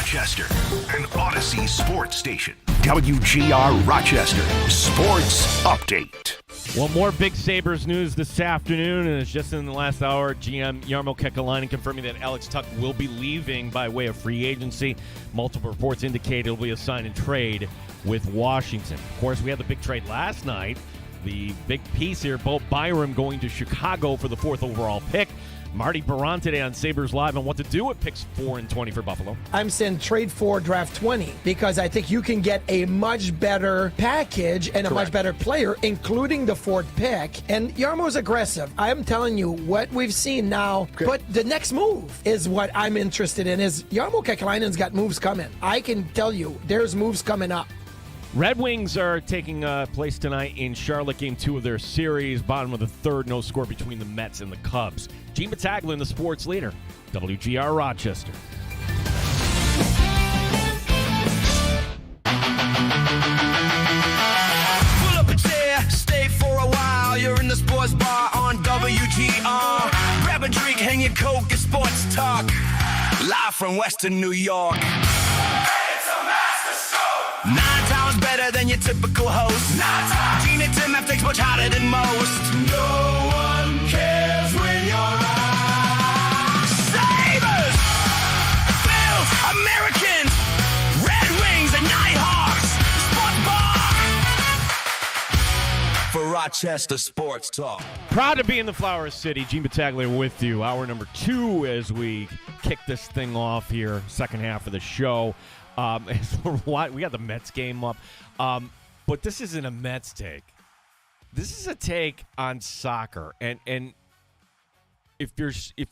Rochester, an Odyssey sports station. WGR Rochester Sports Update. Well, more big Sabres news this afternoon, and it's just in the last hour. GM Jarmo Kekalainen confirming that Alex Tuch will be leaving by way of free agency. Multiple reports indicate it'll be a sign and trade with Washington. Of course, we had the big trade last night. The big piece here, Bo Byram going to Chicago for the 4th overall pick. Marty Baron today on Sabres Live on what to do with picks 4 and 20 for Buffalo. I'm saying trade for draft 20 because I think you can get a much better package and a much better player, including the 4th pick. And Jarmo's aggressive. I'm telling you what we've seen now. But the next move is what I'm interested in. Is Jarmo Kekalainen's got moves coming. I can tell you there's moves coming up. Red Wings are taking place tonight in Charlotte, game 2 of their series. Bottom of the 3rd, no score between the Mets and the Cubs. Gene Battaglin, the sports leader, WGR Rochester. Pull up a chair, stay for a while. You're in the sports bar on WGR. Grab a drink, hang your coat, get sports talk. Live from Western New York. It's a master show. 9 times better than your typical host. 9 times. Gene and Tim have takes much hotter than most. No one cares when you're out. Sabres! Bills! Americans! Red Wings and Nighthawks! Sports Bar! For Rochester Sports Talk. Proud to be in the Flower City. Gene Battaglin with you. Hour number 2 as we kick this thing off here, second half of the show. We got the Mets game up. But this isn't a Mets take. This is a take on soccer. And if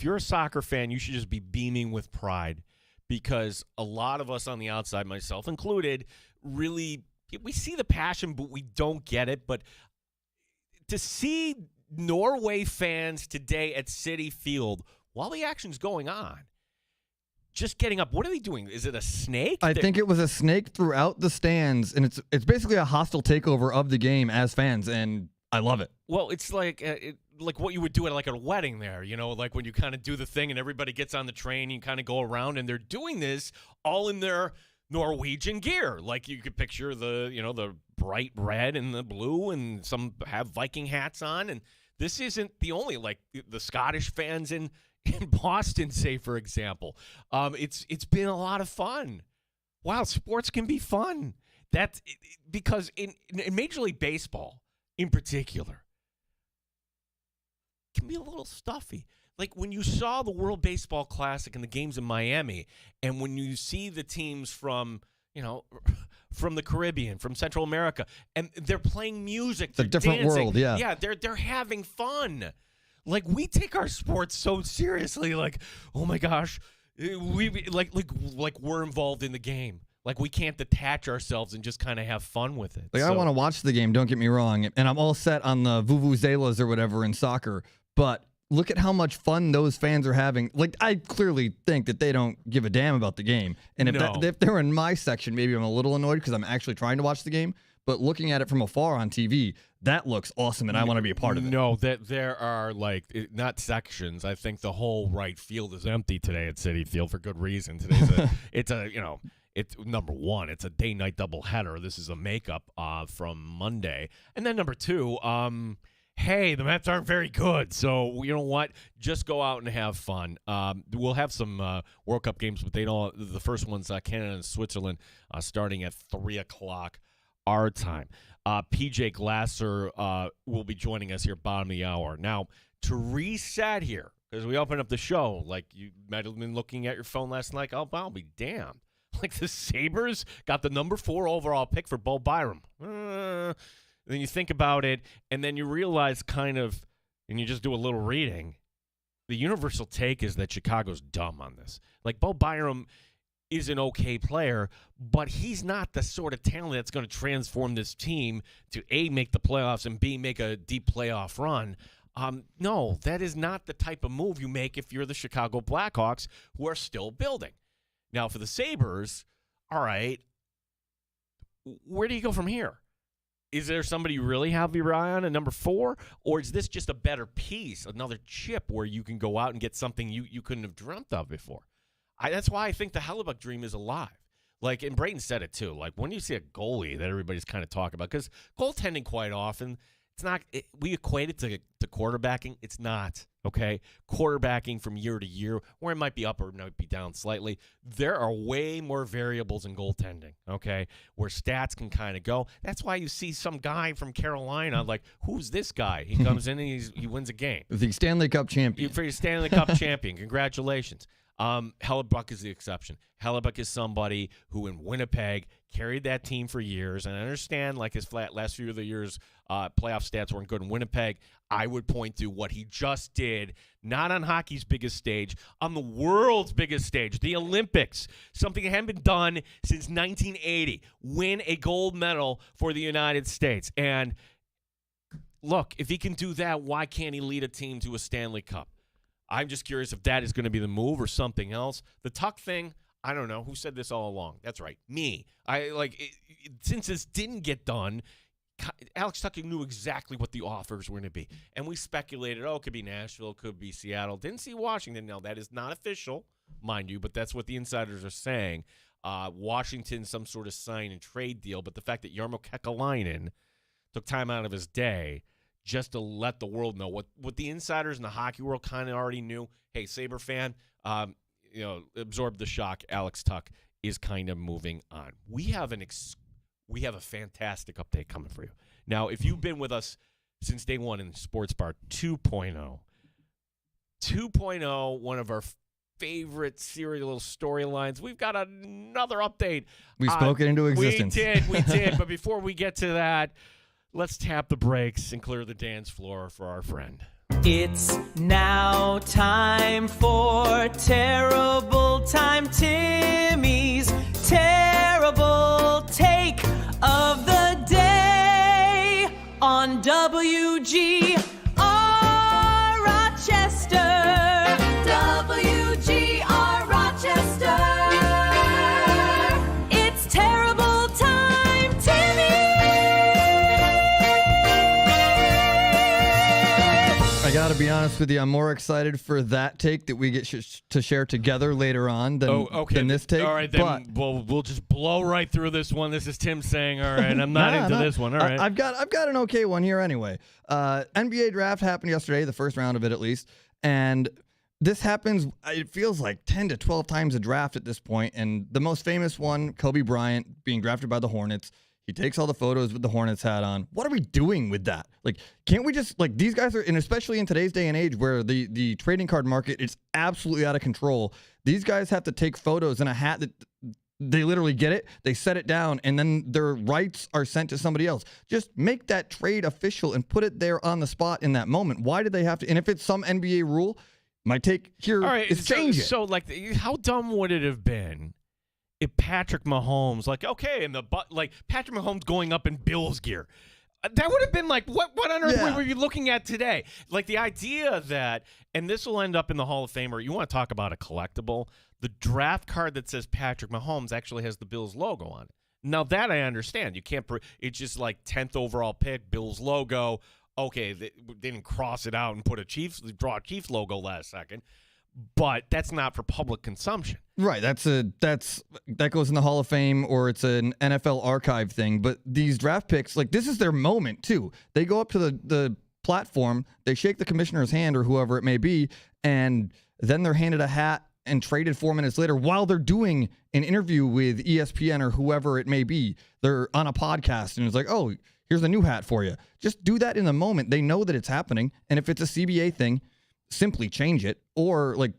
you're a soccer fan, you should just be beaming with pride because a lot of us on the outside, myself included, really we see the passion, but we don't get it. But to see Norway fans today at Citi Field while the action's going on, just getting up. What are they doing? Is it a snake? I think it was a snake throughout the stands, and it's basically a hostile takeover of the game as fans, and I love it. Well, it's like what you would do at a wedding there, like when you kind of do the thing and everybody gets on the train, you kind of go around, and they're doing this all in their Norwegian gear. Like you could picture the bright red and the blue, and some have Viking hats on, and this isn't the only, the Scottish fans in Boston, say, for example. It's been a lot of fun. Wow, sports can be fun. That's because in Major League Baseball, in particular, can be a little stuffy. Like when you saw the World Baseball Classic and the games in Miami, and when you see the teams from the Caribbean, from Central America, and they're playing music, it's a different world, yeah. Yeah, they're having fun. Like, we take our sports so seriously. Like, oh my gosh, we like we're involved in the game. Like, we can't detach ourselves and just kind of have fun with it. I want to watch the game. Don't get me wrong, and I'm all set on the vuvuzelas or whatever in soccer. But look at how much fun those fans are having. Like, I clearly think that they don't give a damn about the game. And if they're in my section, maybe I'm a little annoyed because I'm actually trying to watch the game. But looking at it from afar on TV, that looks awesome, and I want to be a part of it. No, that there are not sections. I think the whole right field is empty today at Citi Field for good reason. Today's it's number one, it's a day-night doubleheader. This is a makeup from Monday, and then number 2, hey, the Mets aren't very good, so you know what? Just go out and have fun. We'll have some World Cup games, but the first one's Canada and Switzerland starting at 3:00. Our time. PJ Glasser will be joining us here bottom of the hour. Now, to reset here, because we opened up the show, like you might have been looking at your phone last night, I'll be damned. Like the Sabres got the number 4 overall pick for Bo Byram. Then you think about it, and then you realize and you just do a little reading, the universal take is that Chicago's dumb on this. Like Bo Byram is an okay player, but he's not the sort of talent that's going to transform this team to A, make the playoffs, and B, make a deep playoff run. No, that is not the type of move you make if you're the Chicago Blackhawks, who are still building. Now, for the Sabres, all right, where do you go from here? Is there somebody you really have your eye on at number 4? Or is this just a better piece, another chip where you can go out and get something you couldn't have dreamt of before? That's why I think the Hellebuck dream is alive. Like, and Brayton said it too. Like, when you see a goalie that everybody's kind of talking about, because goaltending quite often, it's not. We equate it to quarterbacking. It's not. Okay, quarterbacking from year to year, where it might be up or it might be down slightly. There are way more variables in goaltending. Okay, where stats can kind of go. That's why you see some guy from Carolina, like, who's this guy? He comes in and he wins a game. The Stanley Cup champion. For your Stanley Cup champion, congratulations. Hellebuck is the exception. Hellebuck is somebody who in Winnipeg carried that team for years, and I understand like his last few of the years playoff stats weren't good in Winnipeg. I would point to what he just did, not on hockey's biggest stage, on the world's biggest stage, the Olympics, something that hadn't been done since 1980, win a gold medal for the United States. And look, if he can do that, why can't he lead a team to a Stanley Cup? I'm just curious if that is going to be the move or something else. The Tuck thing, I don't know. Who said this all along? That's right, me. Since this didn't get done, Alex Tuck knew exactly what the offers were going to be. And we speculated, it could be Nashville, it could be Seattle. Didn't see Washington. Now, that is not official, mind you, but that's what the insiders are saying. Washington, some sort of sign and trade deal. But the fact that Jarmo Kekalainen took time out of his day just to let the world know what the insiders in the hockey world kind of already knew. Hey, Sabre fan, absorb the shock. Alex Tuck is kind of moving on. We have a fantastic update coming for you. Now, if you've been with us since day one in Sports Bar 2.0, one of our favorite serial storylines, we've got another update. We spoke it into existence. We did. But before we get to that, let's tap the brakes and clear the dance floor for our friend. It's now time for Terrible Time Timmy's Terrible Take of the Day on WGR Rochester. WGR Rochester. It's Terrible Time Timmy. I gotta be honest with you, I'm more excited for that take that we get to share together later on than this take. All right, then we'll just blow right through this one. This is Tim saying, all right, I'm not into this one. All right. I've got an okay one here anyway. NBA draft happened yesterday, the first round of it at least, and this happens, it feels like 10 to 12 times a draft at this point, and the most famous one, Kobe Bryant being drafted by the Hornets. He takes all the photos with the Hornets hat on. What are we doing with that? Like, can't we just, like, these guys are, and especially in today's day and age where the trading card market is absolutely out of control, these guys have to take photos in a hat that they literally get it, they set it down, and then their rights are sent to somebody else. Just make that trade official and put it there on the spot in that moment. Why did they have to? And if it's some NBA rule, my take here is change it. So, like, how dumb would it have been if Patrick Mahomes, Patrick Mahomes going up in Bills gear? That would have been like, what on earth were you looking at today? Like, the idea that, and this will end up in the Hall of Fame, or you want to talk about a collectible, the draft card that says Patrick Mahomes actually has the Bills logo on it. Now, that I understand. You can't, it's just like 10th overall pick, Bills logo. Okay, they didn't cross it out and put draw a Chiefs logo last second. But that's not for public consumption. Right. That goes in the Hall of Fame, or it's an NFL archive thing. But these draft picks, like, this is their moment too. They go up to the platform, they shake the commissioner's hand or whoever it may be, and then they're handed a hat and traded 4 minutes later while they're doing an interview with ESPN or whoever it may be. They're on a podcast and it's like, oh, here's a new hat for you. Just do that in the moment. They know that it's happening. And if it's a CBA thing, simply change it. Or, like,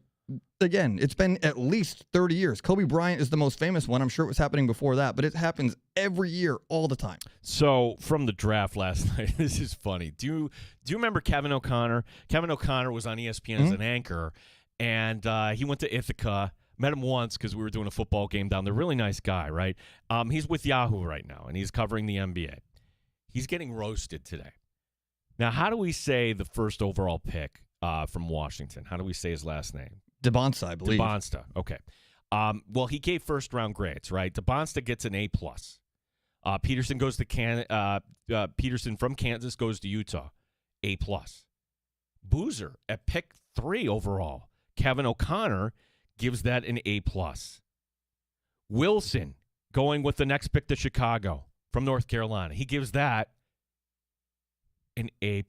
again, it's been at least 30 years. Kobe Bryant is the most famous one. I'm sure it was happening before that, but it happens every year, all the time. So, from the draft last night, this is funny. Do you remember Kevin O'Connor? Kevin O'Connor was on ESPN as an anchor, and he went to Ithaca. Met him once because we were doing a football game down there. Really nice guy, right? He's with Yahoo right now, and he's covering the NBA. He's getting roasted today. Now, how do we say the first overall pick from Washington? How do we say his last name? DeBonsta, I believe. DeBonsta, okay. Well, he gave first-round grades, right? DeBonsta gets an A+. Peterson goes to Peterson from Kansas goes to Utah, A+. Boozer at pick 3 overall. Kevin O'Connor gives that an A+. Wilson going with the next pick to Chicago from North Carolina. He gives that an A+.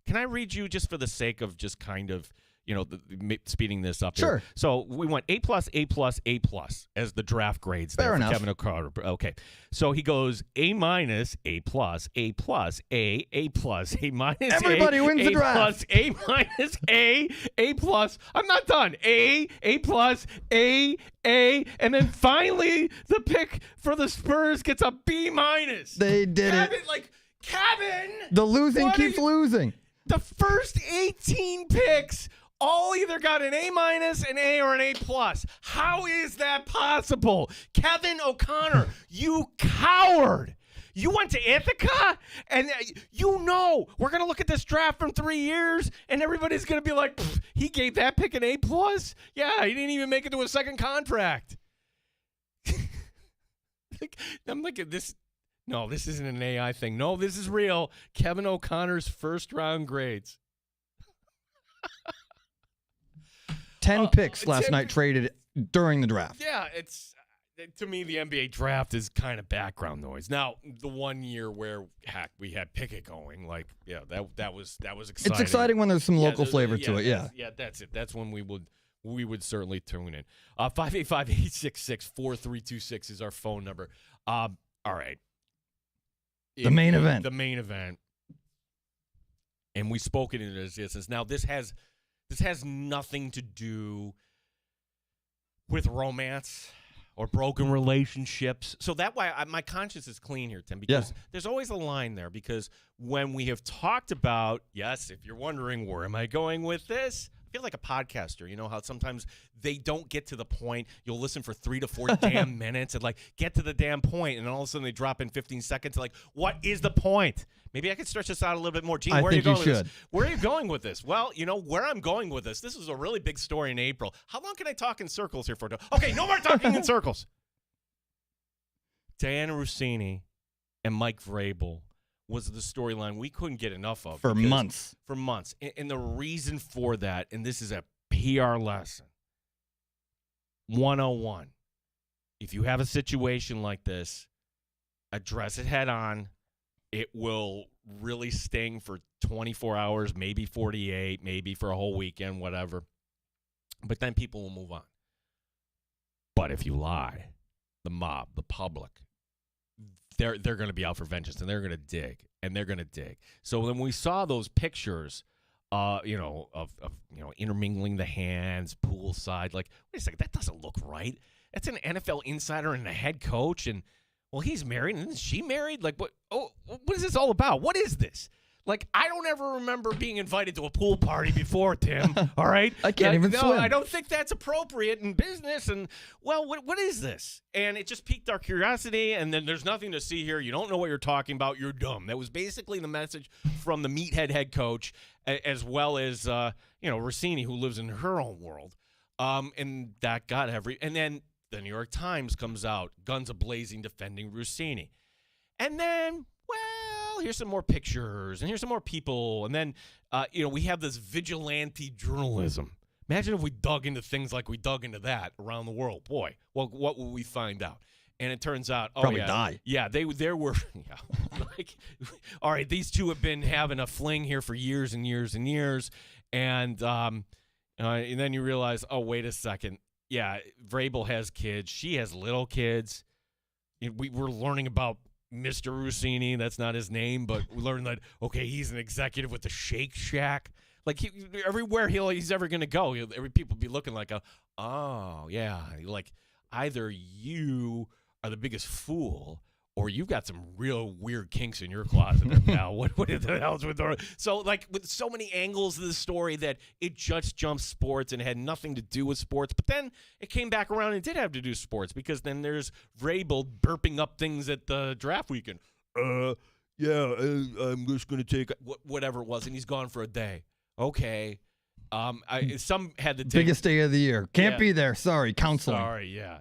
Can I read you just for the sake of just kind of, speeding this up? Sure. Here? So we went A+, A+, A+ as the draft grades there Fair for enough. Kevin O'Connor. Okay. So he goes A-, A+, A+, A+, A-, A-, Everybody A, wins the A+, draft. A-, A+. I'm not done. A+, A, and then finally the pick for the Spurs gets a B-. They did it. Kevin! The losing What keeps losing. The first 18 picks all either got an A-, an A, or an A+. How is that possible? Kevin O'Connor, you coward! You went to Ithaca, and we're going to look at this draft from 3 years, and everybody's going to be like, he gave that pick an A+? Yeah, he didn't even make it to a second contract. I'm like, this... No, this isn't an AI thing. No, this is real. Kevin O'Connor's first-round grades. 10 picks last 10 night traded during the draft. Yeah, to me, the NBA draft is kind of background noise. Now, the 1 year where, heck, we had Pickett going, that was exciting. It's exciting when there's some local flavor to it, yeah. Yeah, that's it. That's when we would certainly tune in. 585-866-4326 is our phone number. All right. The main event. The main event. And we spoke it into existence. Now, this has nothing to do with romance or broken relationships. So that way, my conscience is clean here, Tim, because there's always a line there. Because when we have talked about, yes, if you're wondering, where am I going with this? I feel like a podcaster. You know how sometimes they don't get to the point. You'll listen for 3 to 4 damn minutes and get to the damn point, and then all of a sudden they drop in 15 seconds. What is the point? Maybe I could stretch this out a little bit more. Gene, where are you going with this? Where are you going with this? Well, where I'm going with this. This was a really big story in April. How long can I talk in circles here for? Okay, no more talking in circles. Diana Rossini and Mike Vrabel was the storyline we couldn't get enough of. For months. For months. And the reason for that, and this is a PR lesson, 101. If you have a situation like this, address it head on. It will really sting for 24 hours, maybe 48, maybe for a whole weekend, whatever. But then people will move on. But if you lie, the mob, the public, they're going to be out for vengeance, and they're going to dig, and they're going to dig. So when we saw those pictures, of intermingling the hands, poolside, wait a second, that doesn't look right. That's an NFL insider and a head coach, and he's married, and isn't she married? What is this all about? What is this? I don't ever remember being invited to a pool party before, Tim, all right? I can't even swim. I don't think that's appropriate in business, and, what is this? And it just piqued our curiosity, and then there's nothing to see here. You don't know what you're talking about. You're dumb. That was basically the message from the meathead head coach, as well as, Rossini, who lives in her own world. And that got and then the New York Times comes out, guns a-blazing, defending Rossini. And then, here's some more pictures, and here's some more people. And then, we have this vigilante journalism. Imagine if we dug into things like we dug into that around the world. Boy, what would we find out? And it turns out, probably die. Yeah, there were, all right, these two have been having a fling here for years and years and years. And then you realize, oh, wait a second. Yeah, Vrabel has kids. She has little kids. We're learning about Mr. Rossini. That's not his name, but we learned that, okay, he's an executive with the Shake Shack. Everywhere he's ever going to go, people be looking oh, yeah. Either you are the biggest fool, or you've got some real weird kinks in your closet now. What the hell's with her? So, with so many angles of the story that it just jumped sports and had nothing to do with sports. But then it came back around and did have to do sports, because then there's Vrabel burping up things at the draft weekend. I'm just going to take whatever it was, and he's gone for a day. Okay. Some had to take. Biggest day of the year. Can't be there. Sorry. Counseling. Sorry, yeah.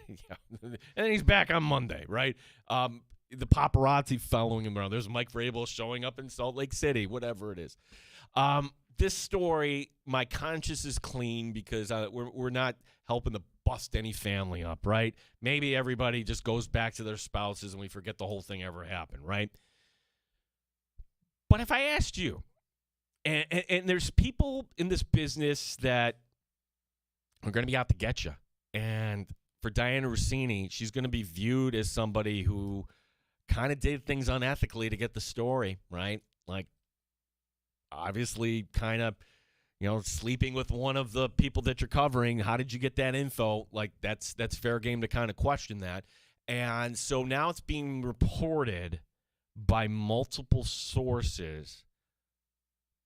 Yeah. And then he's back on Monday, right? The paparazzi following him around. There's Mike Vrabel showing up in Salt Lake City, whatever it is. this story, my conscience is clean because we're not helping to bust any family up, right? Maybe everybody just goes back to their spouses and we forget the whole thing ever happened, right? But if I asked you, and there's people in this business that are going to be out to get you, and for Diana Rossini, she's going to be viewed as somebody who kind of did things unethically to get the story, right? Like, obviously, kind of, sleeping with one of the people that you're covering. How did you get that info? Like, that's fair game to kind of question that. And so now it's being reported by multiple sources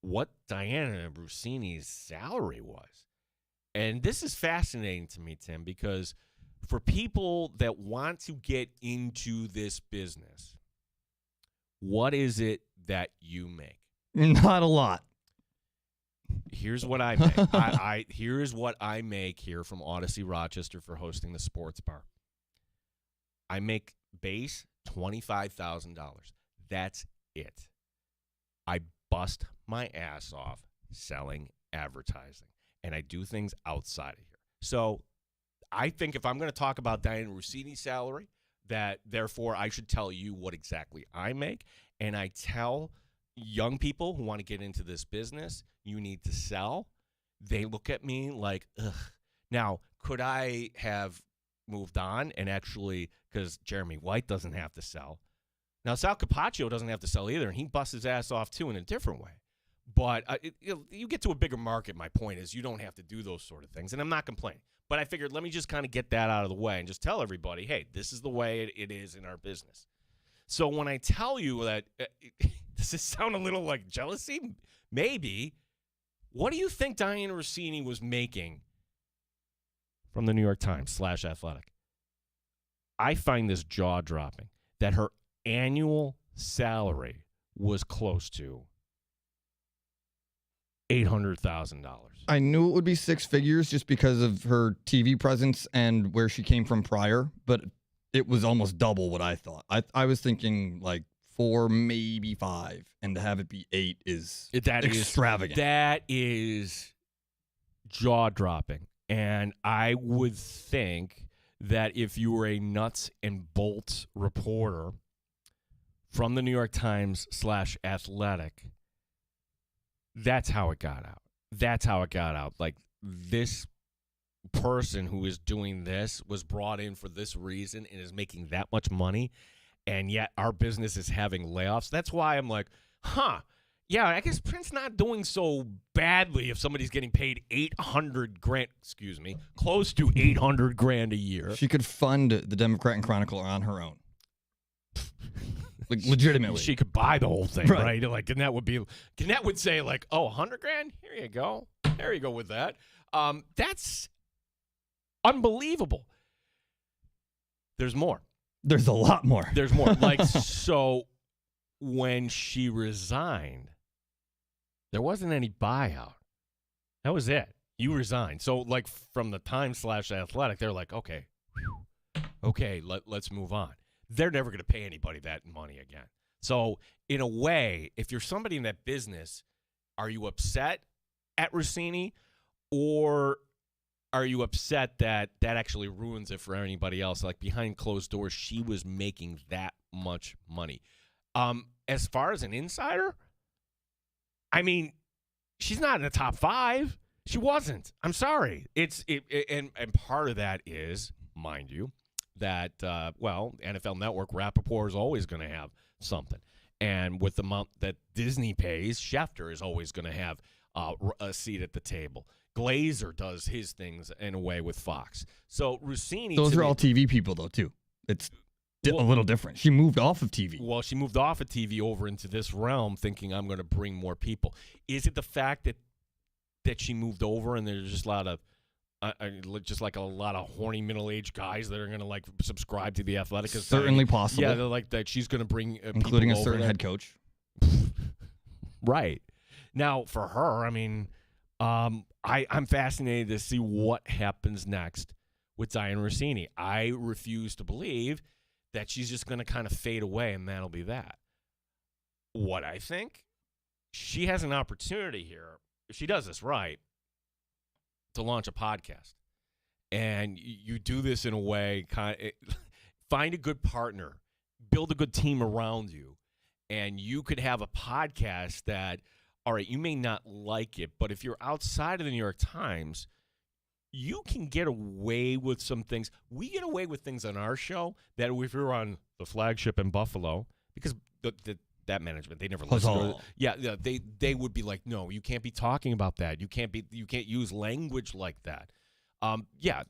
what Diana Rossini's salary was. And this is fascinating to me, Tim, because for people that want to get into this business, what is it that you make? Not a lot. Here's what I make. Here's what I make here from Odyssey Rochester for hosting the sports bar. I make base $25,000. That's it. I bust my ass off selling advertising, and I do things outside of here. So I think if I'm going to talk about Diana Rossini's salary, that therefore I should tell you what exactly I make, and I tell young people who want to get into this business, you need to sell. They look at me like, ugh. Now, could I have moved on and actually, because Jeremy White doesn't have to sell. Now, Sal Capaccio doesn't have to sell either, and he busts his ass off too in a different way. But you get to a bigger market, my point is you don't have to do those sort of things, and I'm not complaining. But I figured let me just kind of get that out of the way and just tell everybody, hey, this is the way it is in our business. So when I tell you that, does this sound a little like jealousy? Maybe. What do you think Diana Rossini was making from the New York Times /Athletic? I find this jaw-dropping that her annual salary was close to $800,000. I knew it would be six figures just because of her TV presence and where she came from prior, but it was almost double what I thought. I was thinking like 4, maybe 5, and to have it be 8 is extravagant. That is jaw-dropping. And I would think that if you were a nuts and bolts reporter from the New York Times /Athletic, that's how it got out. That's how it got out. Like, this person who is doing this was brought in for this reason and is making that much money, and yet our business is having layoffs. That's why I'm like, yeah, I guess Prince's not doing so badly if somebody's getting paid $800,000, close to $800,000 a year. She could fund the Democrat and Chronicle on her own. Like, legitimately. She could buy the whole thing, right? Like, and that would say like, oh, $100,000? Here you go. There you go with that. That's unbelievable. There's more. There's a lot more. There's more. Like, so when she resigned, there wasn't any buyout. That was it. You resigned. So, like, from the Times /Athletic, they're like, okay, let's move on. They're never going to pay anybody that money again. So, in a way, if you're somebody in that business, are you upset at Rossini, or are you upset that that actually ruins it for anybody else? Like, behind closed doors, she was making that much money. As far as an insider, I mean, she's not in the top 5. She wasn't. I'm sorry. And part of that is, mind you, that, NFL Network, Rappaport is always going to have something. And with the amount that Disney pays, Schefter is always going to have a seat at the table. Glazer does his things in a way with Fox. So Rossini... Those are all TV people, though, too. It's a little different. She moved off of TV. Well, she moved off of TV over into this realm thinking I'm going to bring more people. Is it the fact that she moved over and there's just a lot of... just like a lot of horny middle-aged guys that are going to like subscribe to the Athletic. Certainly possible. Yeah, they're like that. She's going to bring including a certain head coach. Right. Now, for her, I mean, I'm fascinated to see what happens next with Diana Rossini. I refuse to believe that she's just going to kind of fade away and that'll be that. What I think, she has an opportunity here if she does this right, to launch a podcast. And you do this in a way, find a good partner, build a good team around you, and you could have a podcast that, all right, you may not like it, but if you're outside of the New York Times, you can get away with some things. We get away with things on our show that if you're on the flagship in Buffalo, because that management, they never listen to it. Yeah, they would be like, no, you can't be talking about that. You can't use language like that.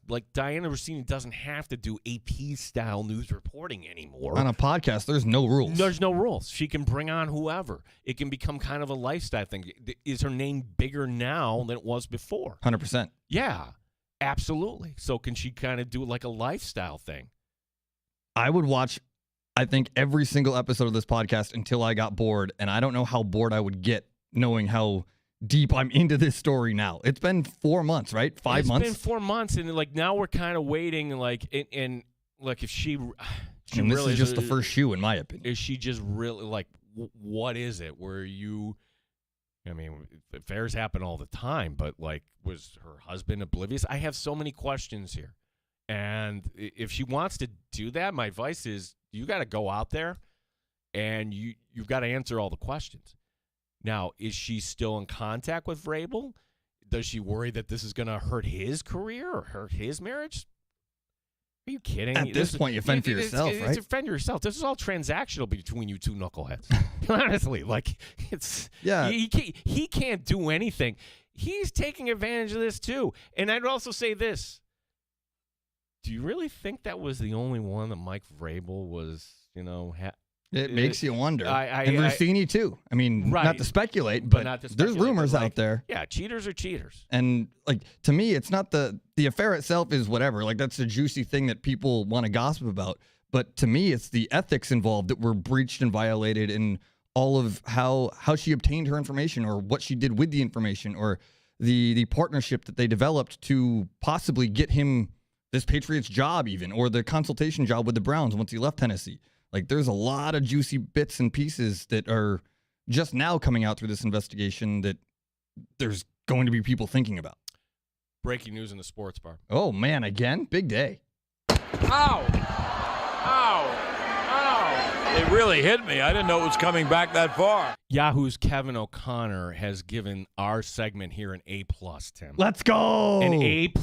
Like Diana Rossini doesn't have to do AP-style news reporting anymore. On a podcast, there's no rules. There's no rules. She can bring on whoever. It can become kind of a lifestyle thing. Is her name bigger now than it was before? 100%. Yeah, absolutely. So can she kind of do like a lifestyle thing? I would watch, I think, every single episode of this podcast until I got bored, and I don't know how bored I would get knowing how deep I'm into this story now. It's been 4 months, right? 5 months? It's been 4 months, and like now we're kind of waiting, like, and like if she and this really is just the first shoe, in my opinion. Is she just really like, what is it? Where you, I mean, affairs happen all the time, but like, was her husband oblivious? I have so many questions here, and if she wants to do that, my advice is you got to go out there, and you've got to answer all the questions. Now, is she still in contact with Vrabel? Does she worry that this is going to hurt his career or hurt his marriage? Are you kidding? At this point, you fend for yourself, right? It's fend for yourself. This is all transactional between you two knuckleheads. Honestly, like, it's he can't do anything. He's taking advantage of this too. And I'd also say this: do you really think that was the only one that Mike Vrabel was, It makes you wonder. And Rossini, too. I mean, right. not to speculate, but not to there's rumors out there. Yeah, cheaters are cheaters. And, like, to me, it's not the affair itself is whatever. Like, that's a juicy thing that people want to gossip about. But to me, it's the ethics involved that were breached and violated, and all of how she obtained her information, or what she did with the information, or the partnership that they developed to possibly get him this Patriots job even, or the consultation job with the Browns once he left Tennessee. Like, there's a lot of juicy bits and pieces that are just now coming out through this investigation that there's going to be people thinking about. Breaking news in the sports bar. Oh, man, again? Big day. Ow! Ow! Ow! It really hit me. I didn't know it was coming back that far. Yahoo's Kevin O'Connor has given our segment here an A+, Tim. Let's go! An A+.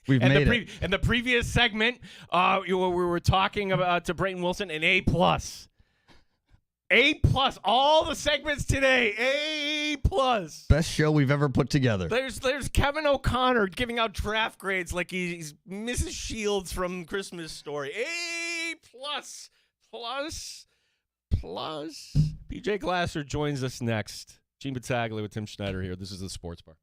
We've made it. In the previous segment, we were talking about to Brayton Wilson, an A+. A+. All the segments today, A+. Best show we've ever put together. There's Kevin O'Connor giving out draft grades like he's Mrs. Shields from Christmas Story. A+. Plus. PJ Glasser joins us next. Gene Battaglia with Tim Schneider here. This is the Sports Bar.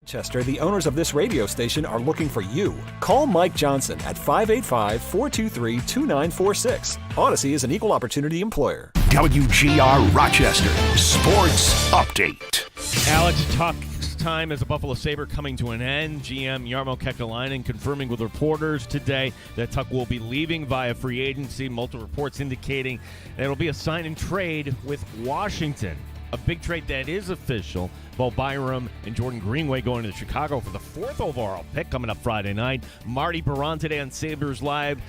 Rochester, the owners of this radio station are looking for you. Call Mike Johnson at 585-423-2946. Odyssey is an equal opportunity employer. WGR Rochester Sports Update. Alex, talk time as a Buffalo Sabre coming to an end. GM Jarmo Kekalainen confirming with reporters today that Tuck will be leaving via free agency. Multiple reports indicating that it'll be a sign and trade with Washington. A big trade that is official. Bo Byram and Jordan Greenway going to Chicago for the 4th overall pick coming up Friday night. Marty Baron today on Sabres Live.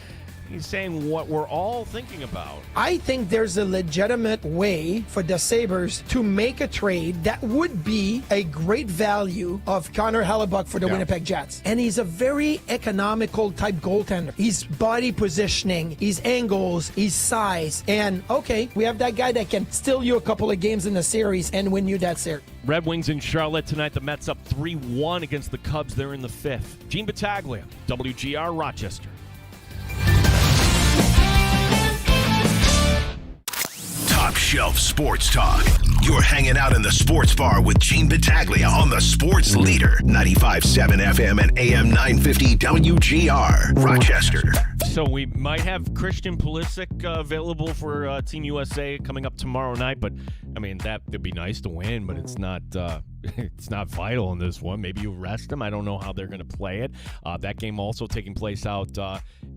He's saying what we're all thinking about. I think there's a legitimate way for the Sabres to make a trade that would be a great value of Connor Hellebuck for the Winnipeg Jets. And he's a very economical type goaltender. He's body positioning, he's angles, he's size. And okay, we have that guy that can steal you a couple of games in the series and win you that series. Red Wings in Charlotte tonight. The Mets up 3-1 against the Cubs. They're in the 5th. Gene Battaglia, WGR Rochester. Top Shelf Sports Talk. You're hanging out in the sports bar with Gene Battaglia on the Sports Leader, 95.7 FM and AM 950 WGR, Rochester. So we might have Christian Pulisic available for Team USA coming up tomorrow night, but I mean that would be nice to win, but it's not vital in this one. Maybe you rest him. I don't know how they're going to play it. That game also taking place out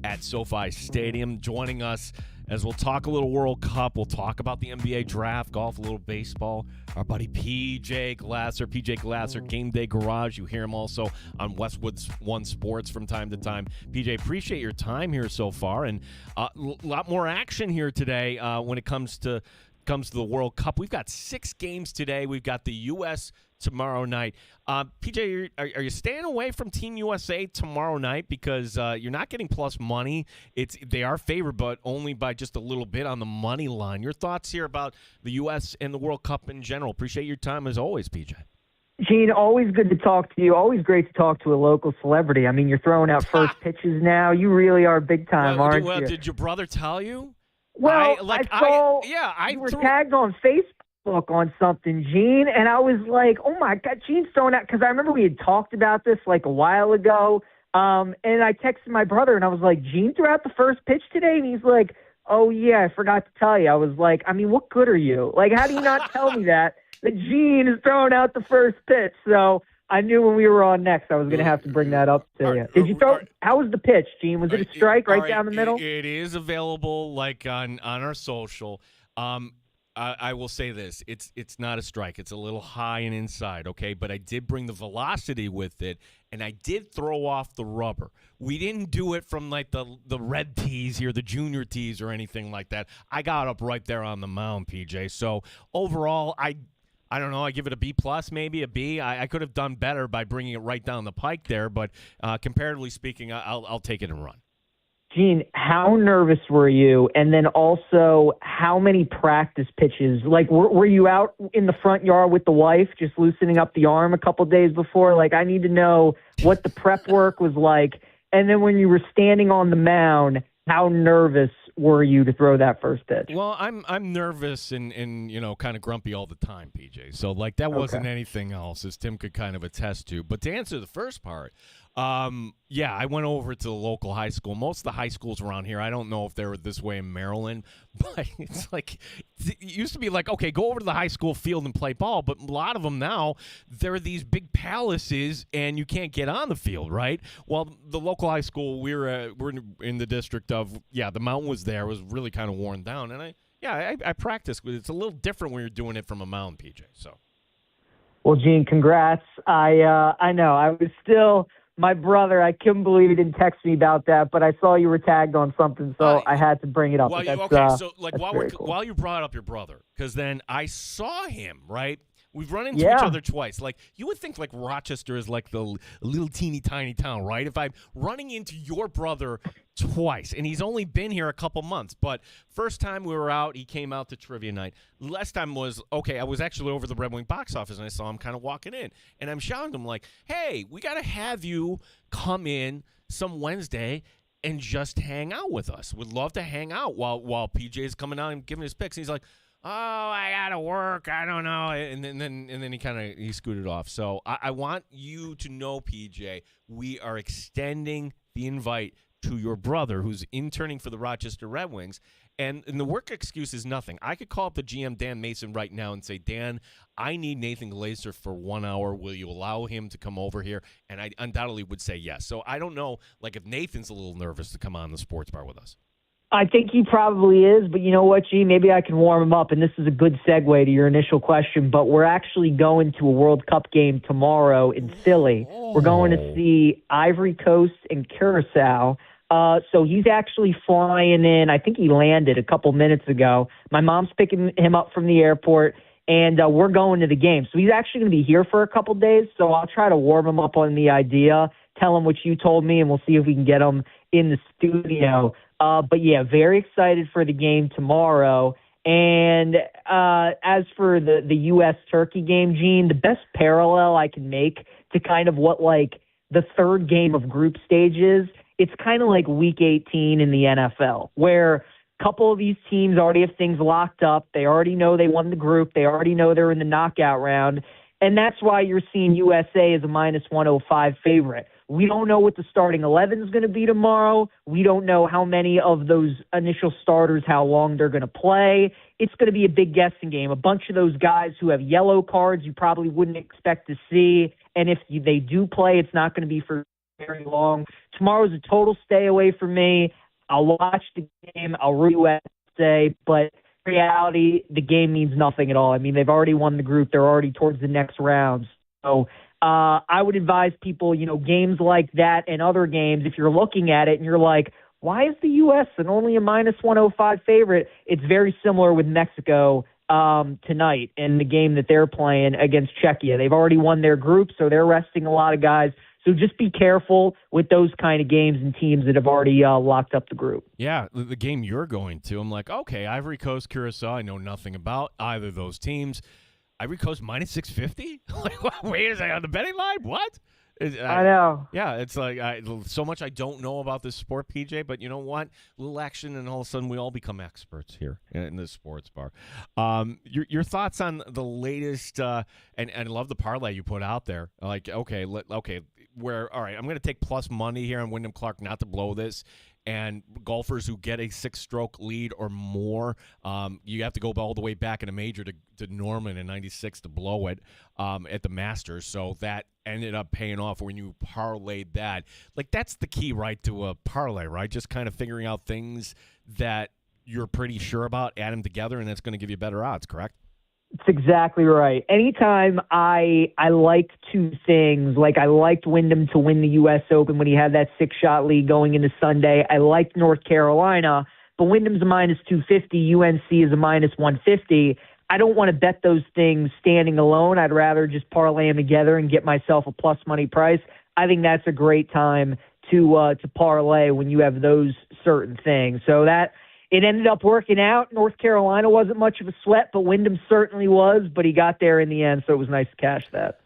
at SoFi Stadium. Joining us as we'll talk a little World Cup, we'll talk about the NBA draft, golf, a little baseball. Our buddy PJ Glasser, Game Day Garage. You hear him also on Westwood's One Sports from time to time. PJ, appreciate your time here so far, and a lot more action here today when it comes to the World Cup. We've got 6 games today. We've got the U.S. tomorrow night. PJ, are you staying away from Team USA tomorrow night because you're not getting plus money? They are favored, but only by just a little bit on the money line. Your thoughts here about the U.S. and the World Cup in general? Appreciate your time as always, PJ. Gene, always good to talk to you. Always great to talk to a local celebrity. I mean, you're throwing out first pitches now. You really are big time, aren't you? Did your brother tell you? Well, I saw you were tagged on Facebook on something, Gene, and I was like, oh my God, Gene's throwing out, because I remember we had talked about this like a while ago, and I texted my brother, and I was like, Gene threw out the first pitch today? And he's like, oh yeah, I forgot to tell you. I was like, I mean, what good are you? Like, how do you not tell me that Gene is throwing out the first pitch? So I knew when we were on next I was going to have to bring that up to you. Did you throw? How was the pitch, Gene? Was it a strike right down the middle? It is available like on our social. I will say this. It's not a strike. It's a little high and inside, okay? But I did bring the velocity with it, and I did throw off the rubber. We didn't do it from like the red tees here, the junior tees or anything like that. I got up right there on the mound, PJ. So overall, I don't know. I give it a B+, maybe a B. I could have done better by bringing it right down the pike there, but comparatively speaking, I'll take it and run. Gene, how nervous were you? And then also, how many practice pitches? Like, were you out in the front yard with the wife just loosening up the arm a couple days before? Like, I need to know what the prep work was like. And then when you were standing on the mound, how nervous were you to throw that first pitch? Well, I'm nervous and kind of grumpy all the time, PJ. So, like, that wasn't anything else, as Tim could kind of attest to. But to answer the first part, I went over to the local high school. Most of the high schools around here, I don't know if they were this way in Maryland, but it's like, it used to be like, okay, go over to the high school field and play ball, but a lot of them now, they're these big palaces and you can't get on the field, right? Well, the local high school, we're in the district of, the mountain was there, it was really kind of worn down, and I practiced, but it's a little different when you're doing it from a mound, PJ, so. Well, Gene, congrats. I know, I was still... My brother, I couldn't believe he didn't text me about that, but I saw you were tagged on something, so I had to bring it up. While you brought up your brother, because then I saw him, right? We've run into each other twice. Like, you would think like Rochester is like the little teeny tiny town, right? If I'm running into your brother twice, and he's only been here a couple months, but first time we were out, he came out to trivia night. Last time was, I was actually over the Red Wing box office, and I saw him kind of walking in, and I'm shouting him like, hey, we got to have you come in some Wednesday and just hang out with us. Would love to hang out while PJ is coming out and giving his picks. And he's like, I gotta work. I don't know. And then he scooted off. So I want you to know, PJ, we are extending the invite to your brother who's interning for the Rochester Red Wings. And the work excuse is nothing. I could call up the GM, Dan Mason, right now and say, Dan, I need Nathan Glazer for 1 hour. Will you allow him to come over here? And I undoubtedly would say yes. So I don't know, like, if Nathan's a little nervous to come on the sports bar with us. I think he probably is, but you know what, G? Maybe I can warm him up, and this is a good segue to your initial question, but we're actually going to a World Cup game tomorrow in Philly. We're going to see Ivory Coast and Curacao. So he's actually flying in. I think he landed a couple minutes ago. My mom's picking him up from the airport, and we're going to the game. So he's actually going to be here for a couple days, so I'll try to warm him up on the idea, tell him what you told me, and we'll see if we can get him in the studio. But, yeah, very excited for the game tomorrow. And as for the U.S.-Turkey game, Gene, the best parallel I can make to kind of what, like, the third game of group stage is, it's kind of like Week 18 in the NFL, where a couple of these teams already have things locked up. They already know they won the group. They already know they're in the knockout round. And that's why you're seeing USA as a -105 favorite. We don't know what the starting 11 is going to be tomorrow. We don't know how many of those initial starters, how long they're going to play. It's going to be a big guessing game. A bunch of those guys who have yellow cards you probably wouldn't expect to see. And if they do play, it's not going to be for very long. Tomorrow's a total stay away from me. I'll watch the game. I'll root USA, but in reality, the game means nothing at all. I mean, they've already won the group. They're already towards the next round. So I would advise people, games like that and other games, if you're looking at it and you're like, why is the U.S. and only a -105 favorite? It's very similar with Mexico tonight in the game that they're playing against Czechia. They've already won their group, so they're resting a lot of guys. So just be careful with those kind of games and teams that have already locked up the group. Yeah, the game you're going to, I'm like, okay, Ivory Coast, Curacao, I know nothing about either of those teams. Ivory Coast -650? Like, wait a second, on the betting line? What? I know. Yeah, it's like so much I don't know about this sport, PJ, but you know what? A little action, and all of a sudden we all become experts here in the sports bar. Your thoughts on the latest, and I love the parlay you put out there. Like, okay, all right, I'm going to take plus money here on Wyndham Clark not to blow this. And golfers who get a 6-stroke lead or more, you have to go all the way back in a major to Norman in '96 to blow it at the Masters. So that ended up paying off when you parlayed that. Like, that's the key, right, to a parlay, right? Just kind of figuring out things that you're pretty sure about, add them together, and that's going to give you better odds, correct? It's exactly right. Anytime I liked two things, like I liked Wyndham to win the U.S. Open when he had that 6-shot lead going into Sunday. I liked North Carolina, but Wyndham's a -250, UNC is a -150. I don't want to bet those things standing alone. I'd rather just parlay them together and get myself a plus money price. I think that's a great time to parlay when you have those certain things. So that it ended up working out. North Carolina wasn't much of a sweat, but Wyndham certainly was. But he got there in the end, so it was nice to cash that.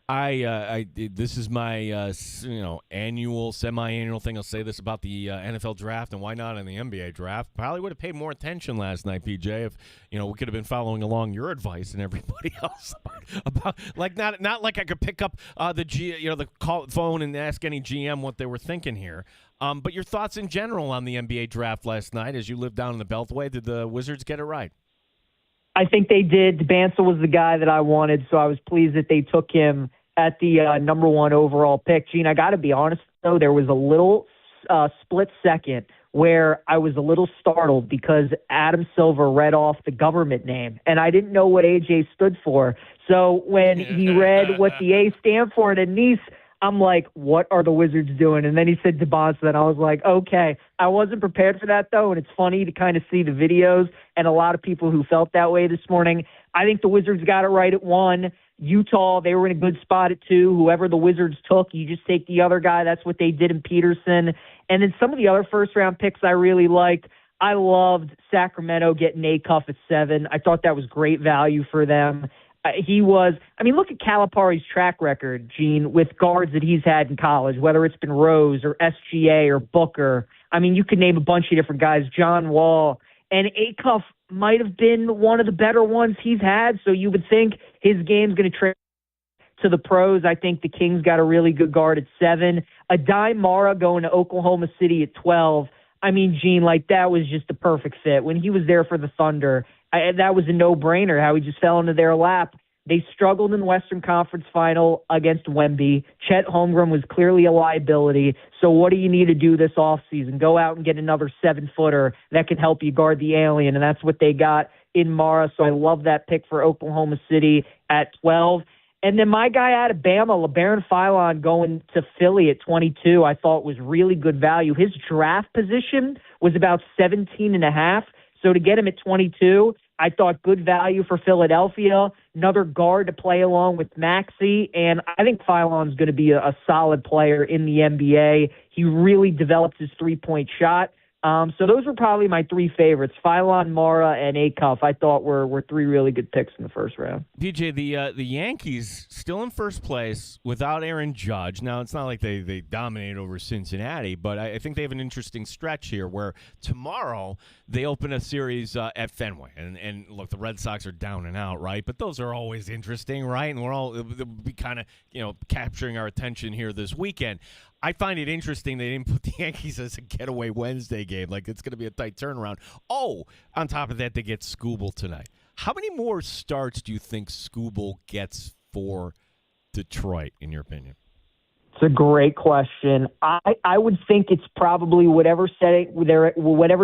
This is my annual, semi-annual thing. I'll say this about the NFL draft, and why not in the NBA draft? Probably would have paid more attention last night, PJ, if we could have been following along your advice and everybody else about like not like I could pick up the phone and ask any GM what they were thinking here. But your thoughts in general on the NBA draft last night as you lived down in the Beltway? Did the Wizards get it right? I think they did. Bansal was the guy that I wanted, so I was pleased that they took him at the number 1 overall pick. Gene, I got to be honest, though, there was a little split second where I was a little startled because Adam Silver read off the government name, and I didn't know what AJ stood for. So when he read what the A stand for in Nice, I'm like, what are the Wizards doing? And then he said DeBonsa, and I was like, okay. I wasn't prepared for that, though, and it's funny to kind of see the videos and a lot of people who felt that way this morning. I think the Wizards got it right at 1. Utah, they were in a good spot at 2. Whoever the Wizards took, you just take the other guy. That's what they did in Peterson. And then some of the other first-round picks I really liked. I loved Sacramento getting Acuff at 7. I thought that was great value for them. Look at Calipari's track record, Gene, with guards that he's had in college, whether it's been Rose or SGA or Booker. I mean, you could name a bunch of different guys, John Wall. And Acuff might have been one of the better ones he's had. So you would think his game's going to trade to the pros. I think the Kings got a really good guard at 7. Adai Mara going to Oklahoma City at 12. I mean, Gene, like that was just the perfect fit. When he was there for the Thunder, that was a no-brainer how he just fell into their lap. They struggled in the Western Conference Final against Wemby. Chet Holmgren was clearly a liability. So what do you need to do this offseason? Go out and get another 7-footer that can help you guard the alien, and that's what they got in Mara. So I love that pick for Oklahoma City at 12. And then my guy out of Bama, LeBaron Philon, going to Philly at 22, I thought was really good value. His draft position was about 17.5. So to get him at 22, I thought good value for Philadelphia. Another guard to play along with Maxey. And I think Philon's going to be a solid player in the NBA. He really developed his three-point shot. So those were probably my 3 favorites. Philon, Mara, and Acuff I thought were 3 really good picks in the first round. PJ, the Yankees still in first place without Aaron Judge. Now, it's not like they dominated over Cincinnati, but I think they have an interesting stretch here where tomorrow they open a series at Fenway. And look, the Red Sox are down and out, right? But those are always interesting, right? And they'll be kind of, capturing our attention here this weekend. I find it interesting they didn't put the Yankees as a getaway Wednesday game. Like, it's going to be a tight turnaround. Oh, on top of that, they get Skubal tonight. How many more starts do you think Skubal gets for Detroit, in your opinion? It's a great question. I would think it's probably whatever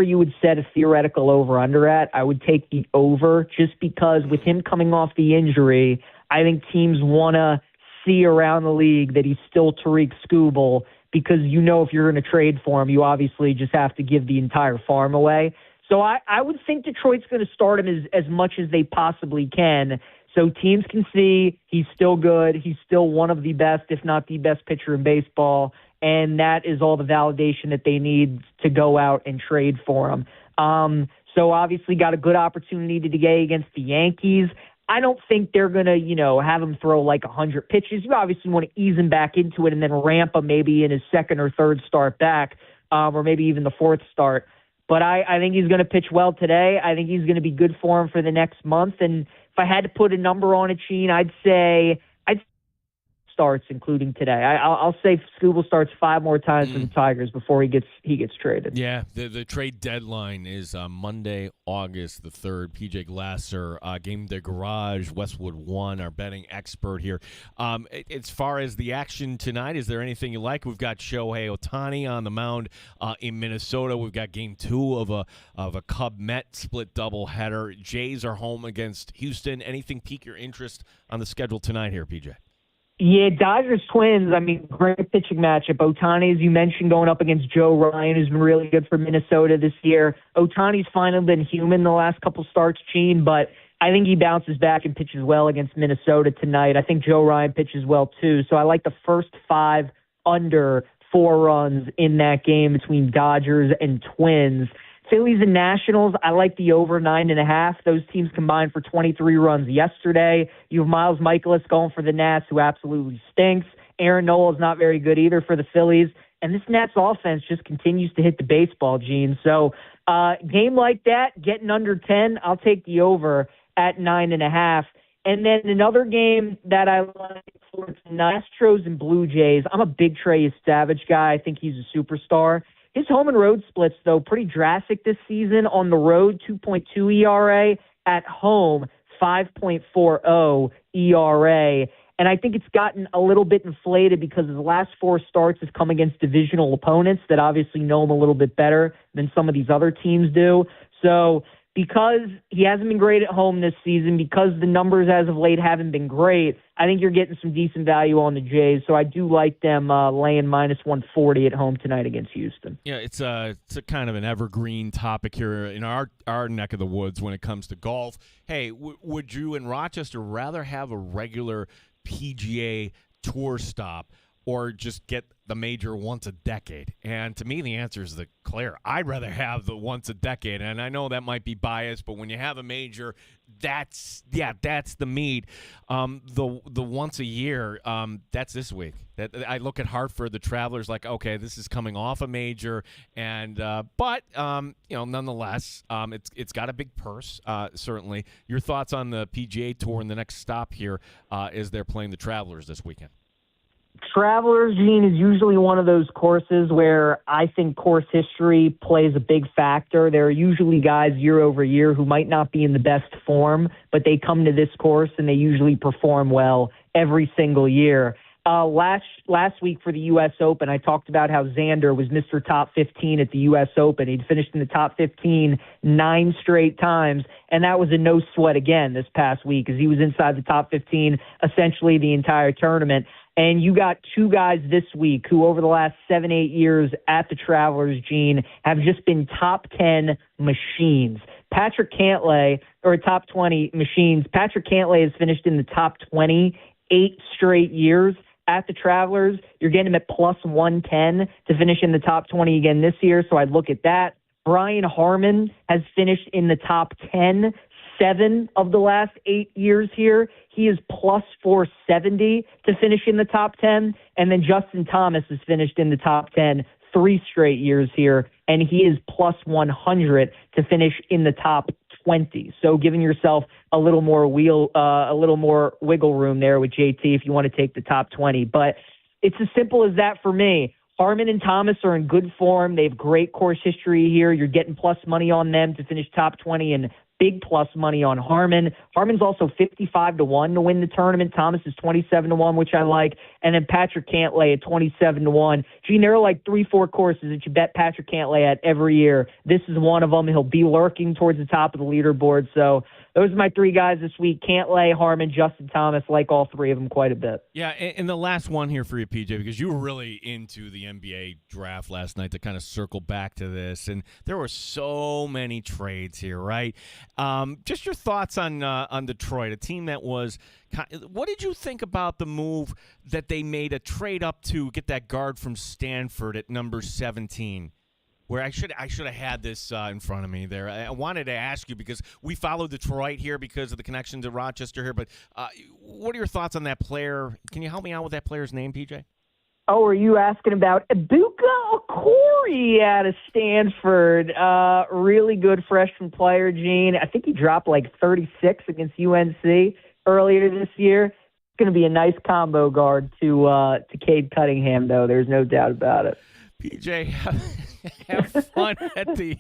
you would set a theoretical over-under at, I would take the over just because with him coming off the injury, I think teams want to see around the league that he's still Tariq Skubal because if you're going to trade for him, you obviously just have to give the entire farm away. So I would think Detroit's going to start him as much as they possibly can so teams can see he's still good. He's still one of the best, if not the best pitcher in baseball, and that is all the validation that they need to go out and trade for him. So obviously got a good opportunity today against the Yankees. I don't think they're going to, have him throw like 100 pitches. You obviously want to ease him back into it and then ramp him maybe in his second or third start back, or maybe even the fourth start. But I think he's going to pitch well today. I think he's going to be good for him for the next month. And if I had to put a number on it, Gene, I'd say starts, including today. I'll say Skubal starts 5 more times for the Tigers before he gets traded. Yeah, the trade deadline is Monday, August the 3rd. PJ Glasser, Game Day Garage, Westwood 1, our betting expert here. As far as the action tonight, is there anything you like? We've got Shohei Ohtani on the mound in Minnesota. We've got Game 2 of a Cub-Met split doubleheader. Jays are home against Houston. Anything pique your interest on the schedule tonight here, PJ? Yeah, Dodgers-Twins, great pitching matchup. Ohtani, as you mentioned, going up against Joe Ryan, who's been really good for Minnesota this year. Ohtani's finally been human the last couple starts, Gene, but I think he bounces back and pitches well against Minnesota tonight. I think Joe Ryan pitches well, too. So I like the first 5 under 4 runs in that game between Dodgers and Twins. Phillies and Nationals, I like the over 9.5. Those teams combined for 23 runs yesterday. You have Miles Mikolas going for the Nats, who absolutely stinks. Aaron Nola is not very good either for the Phillies. And this Nats offense just continues to hit the baseball, Gene. So game like that, getting under 10, I'll take the over at 9.5. And then another game that I like for Astros and Blue Jays. I'm a big Trey Savage guy. I think he's a superstar. His home and road splits, though, pretty drastic this season. On the road, 2.2 ERA. At home, 5.40 ERA. And I think it's gotten a little bit inflated because his last 4 starts has come against divisional opponents that obviously know him a little bit better than some of these other teams do. So because he hasn't been great at home this season, because the numbers as of late haven't been great, I think you're getting some decent value on the Jays. So I do like them laying minus 140 at home tonight against Houston. Yeah, it's a kind of an evergreen topic here in our neck of the woods when it comes to golf. Hey, would you in Rochester rather have a regular PGA Tour stop or just get the major once a decade? And to me, the answer is clear. I'd rather have the once a decade. And I know that might be biased, but when you have a major that's the meet. The once a year, that's this week. That I look at Hartford, the Travelers, like, okay, this is coming off a major, and but nonetheless, it's got a big purse, certainly. Your thoughts on the PGA Tour and the next stop here as they're playing the Travelers this weekend? Travelers, Gene, is usually one of those courses where I think course history plays a big factor. There are usually guys year over year who might not be in the best form, but they come to this course and they usually perform well every single year. Last week for the U.S. Open, I talked about how Xander was Mr. Top 15 at the U.S. Open. He'd finished in the top 15 9 straight times, and that was a no sweat again this past week as he was inside the top 15 essentially the entire tournament. And you got two guys this week who over the last 7-8 years at the Travelers, Gene, have just been top 10 machines. Patrick Cantlay, or top 20 machines. Patrick Cantlay has finished in the top 20 8 straight years at the Travelers. You're getting him at plus 110 to finish in the top 20 again this year, so I'd look at that. Brian Harmon has finished in the top 10 7 of the last 8 years here. He is plus 470 to finish in the top 10. And then Justin Thomas has finished in the top 10 3 straight years here, and he is plus 100 to finish in the top 20. So giving yourself a little more wiggle room there with JT if you want to take the top 20. But it's as simple as that for me. Harmon and Thomas are in good form. They have great course history here. You're getting plus money on them to finish top 20 and big plus money on Harmon. Harmon's also 55-1 to win the tournament. Thomas is 27-1, which I like. And then Patrick Cantlay at 27-1. Gene, there are like 3-4 courses that you bet Patrick Cantlay at every year. This is one of them. He'll be lurking towards the top of the leaderboard. So those are my 3 guys this week. Cantlay, Harmon, Justin Thomas. Like all 3 of them quite a bit. Yeah, and the last one here for you, PJ, because you were really into the NBA draft last night to kind of circle back to this. And there were so many trades here, right? Just your thoughts on Detroit, a team that was – what did you think about the move that they made a trade up to get that guard from Stanford at number 17? Where I should have had this in front of me there. I wanted to ask you because we follow Detroit here because of the connection to Rochester here. But what are your thoughts on that player? Can you help me out with that player's name, PJ? Oh, are you asking about Ibuka Okori out of Stanford? Really good freshman player, Gene. I think he dropped like 36 against UNC earlier this year. It's going to be a nice combo guard to Cade Cunningham, though. There's no doubt about it. PJ, have fun at the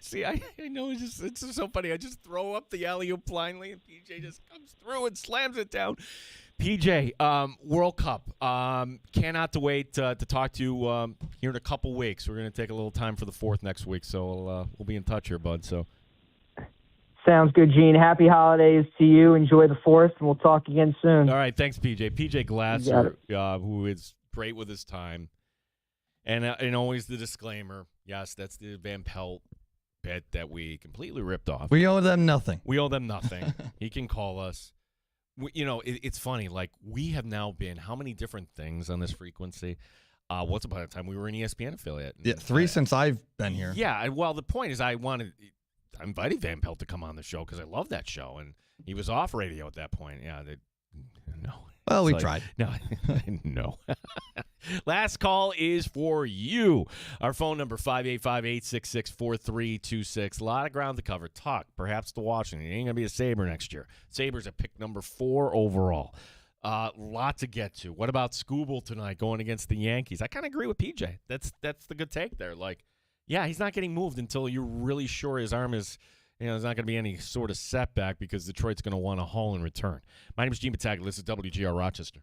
see, I know it's just so funny. I just throw up the alley-oop blindly, and PJ just comes through and slams it down. PJ, World Cup. Cannot wait to talk to you here in a couple weeks. We're going to take a little time for the 4th next week, so we'll be in touch here, bud. So sounds good, Gene. Happy holidays to you. Enjoy the 4th, and we'll talk again soon. All right, thanks, PJ. PJ Glasser, who is great with his time. And always the disclaimer, yes, that's the Van Pelt bet that we completely ripped off. We owe them nothing. He can call us. It's funny. Like, we have now been how many different things on this frequency? Once upon a time, we were an ESPN affiliate. Yeah, 3 since I've been here. Yeah, well, the point is I invited Van Pelt to come on the show because I love that show, and he was off radio at that point. Yeah, no. Well, we tried. No. Last call is for you. Our phone number, 585-866-4326. A lot of ground to cover. Talk, perhaps to Washington. It ain't going to be a Sabre next year. Sabres at pick number 4 overall. Lot to get to. What about Scooble tonight going against the Yankees? I kind of agree with PJ. That's the good take there. Like, yeah, he's not getting moved until you're really sure his arm is – there's not going to be any sort of setback because Detroit's going to want a haul in return. My name is Gene Battaglia. This is WGR Rochester.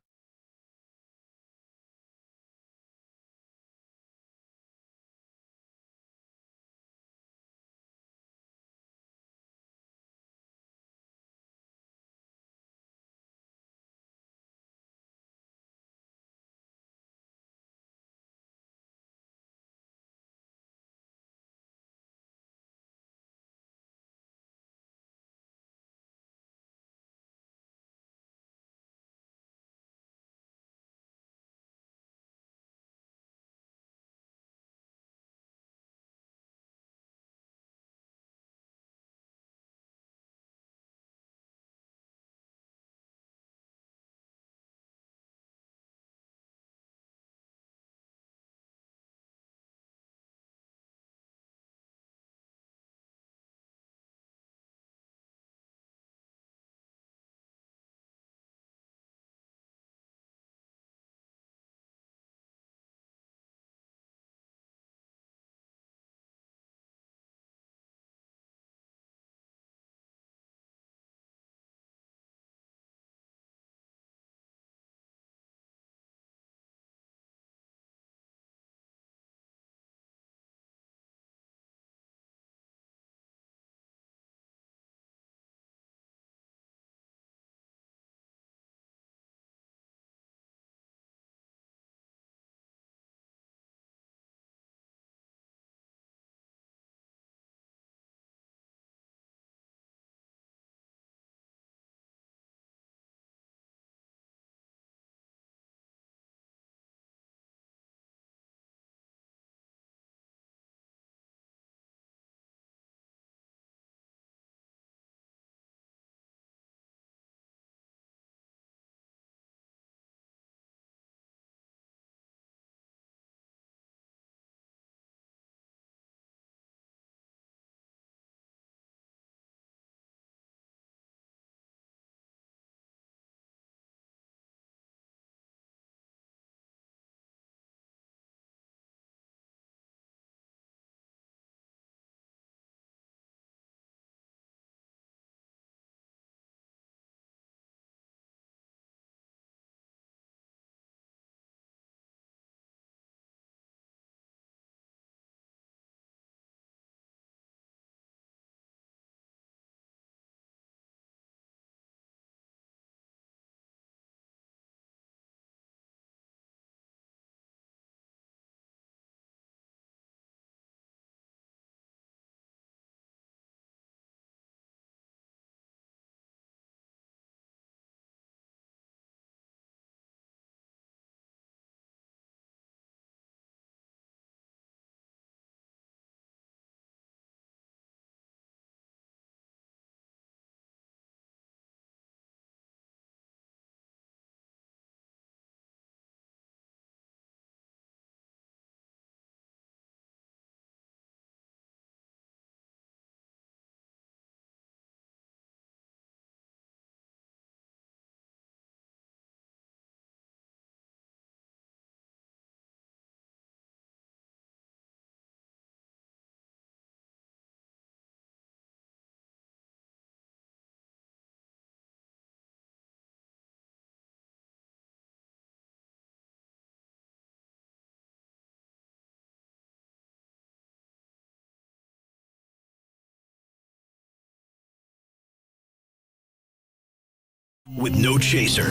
with no chaser.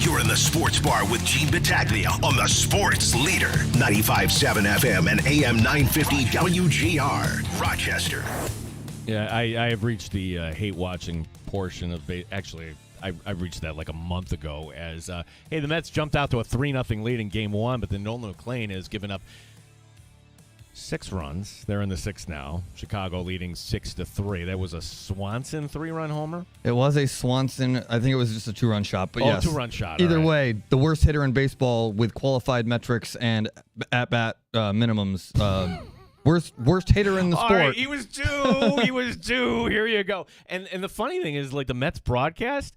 You're in the Sports Bar with Gene Battaglia on the Sports Leader, 95.7 FM and AM 950 WGR, Rochester. Yeah, I have reached the hate-watching portion of actually, I reached that like a month ago as, hey, the Mets jumped out to a 3-0 lead in Game 1, but then Nolan McLean has given up 6 runs. They're in the 6th now. Chicago leading 6-3. That was a Swanson 3-run homer? It was a Swanson. I think it was just a 2-run shot. But yes, 2-run shot. Either way, the worst hitter in baseball with qualified metrics and at-bat minimums. Worst hitter in the sport. All right, he was due. He was due. Here you go. And the funny thing is, like, the Mets broadcast,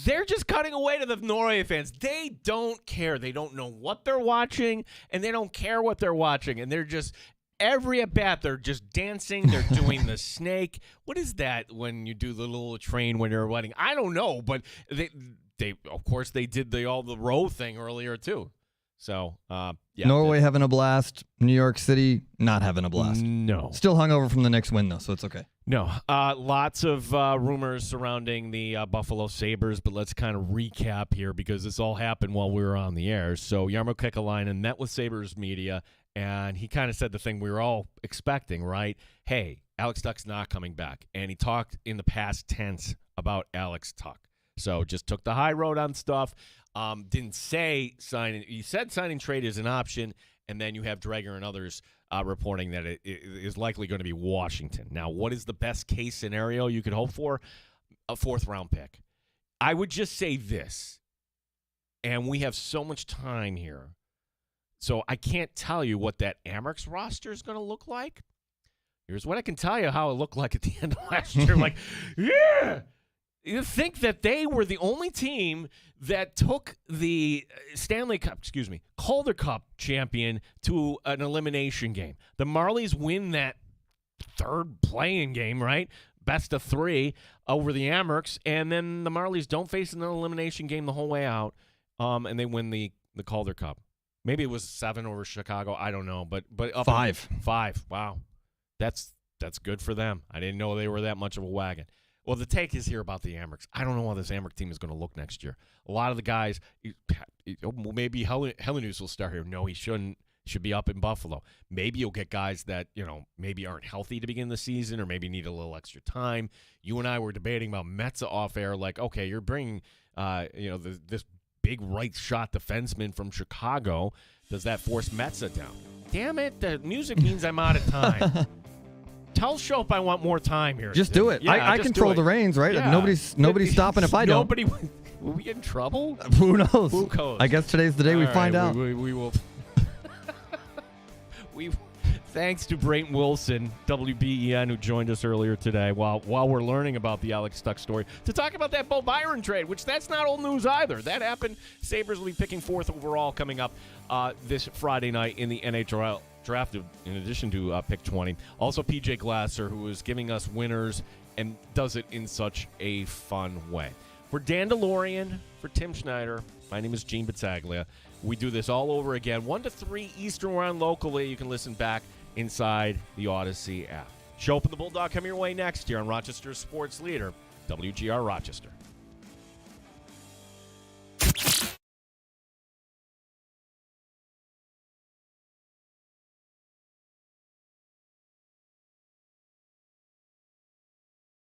they're just cutting away to the Norway fans. They don't care. They don't know what they're watching, and they don't care what they're watching. And they're just, every at-bat, they're just dancing. They're doing the snake. What is that when you do the little train when you're wedding? I don't know, but they of course, they did the row thing earlier, too. So, yeah. Norway having a blast. New York City not having a blast. No. Still hungover from the Knicks win, though, so it's okay. No. Lots of rumors surrounding the Buffalo Sabres, but let's kind of recap here because this all happened while we were on the air. So, Jarmo Kekalainen met with Sabres media, and he kind of said the thing we were all expecting, right? Hey, Alex Tuch's not coming back. And he talked in the past tense about Alex Tuch. So, just took the high road on stuff. Didn't say signing. You said signing trade is an option, and then you have Drager and others reporting that it is likely going to be Washington. Now, what is the best case scenario you could hope for? A 4th-round pick. I would just say this, and we have so much time here, so I can't tell you what that Amerks roster is going to look like. Here's what I can tell you how it looked like at the end of last year. Like, yeah! You think that they were the only team that took the Calder Cup champion to an elimination game. The Marlies win that 3rd play-in game, right? Best of 3 over the Amerks, and then the Marlies don't face an elimination game the whole way out, and they win the Calder Cup. Maybe it was 7 over Chicago. I don't know, but up 5. 5. Wow, that's good for them. I didn't know they were that much of a wagon. Well, the take is here about the Amerks. I don't know how this Amerks team is going to look next year. A lot of the guys, maybe Helenius will start here. No, he shouldn't. Should be up in Buffalo. Maybe you'll get guys that, maybe aren't healthy to begin the season or maybe need a little extra time. You and I were debating about Metza off air, like, okay, you're bringing, this big right shot defenseman from Chicago. Does that force Metza down? Damn it, the music means I'm out of time. Tell Shope I want more time here. Just do it. Yeah, I control the reins, right? Yeah. Nobody's stopping if I don't. Nobody. Will we get in trouble? Who knows? Who knows? I guess today's the day we find out. We will. Thanks to Brayton Wilson, WBEN, who joined us earlier today while we're learning about the Alex Tuch story, to talk about that Bo Byron trade, which that's not old news either. That happened. Sabres will be picking 4th overall coming up this Friday night in the NHL draft, in addition to Pick 20. Also, PJ Glasser, who is giving us winners and does it in such a fun way. For Dan DeLorean, for Tim Schneider, my name is Gene Battaglia. We do this all over again. 1 to 3 Eastern round locally. You can listen back inside the Odyssey app. Shope and the Bulldog come your way next year on Rochester's Sports Leader, WGR Rochester.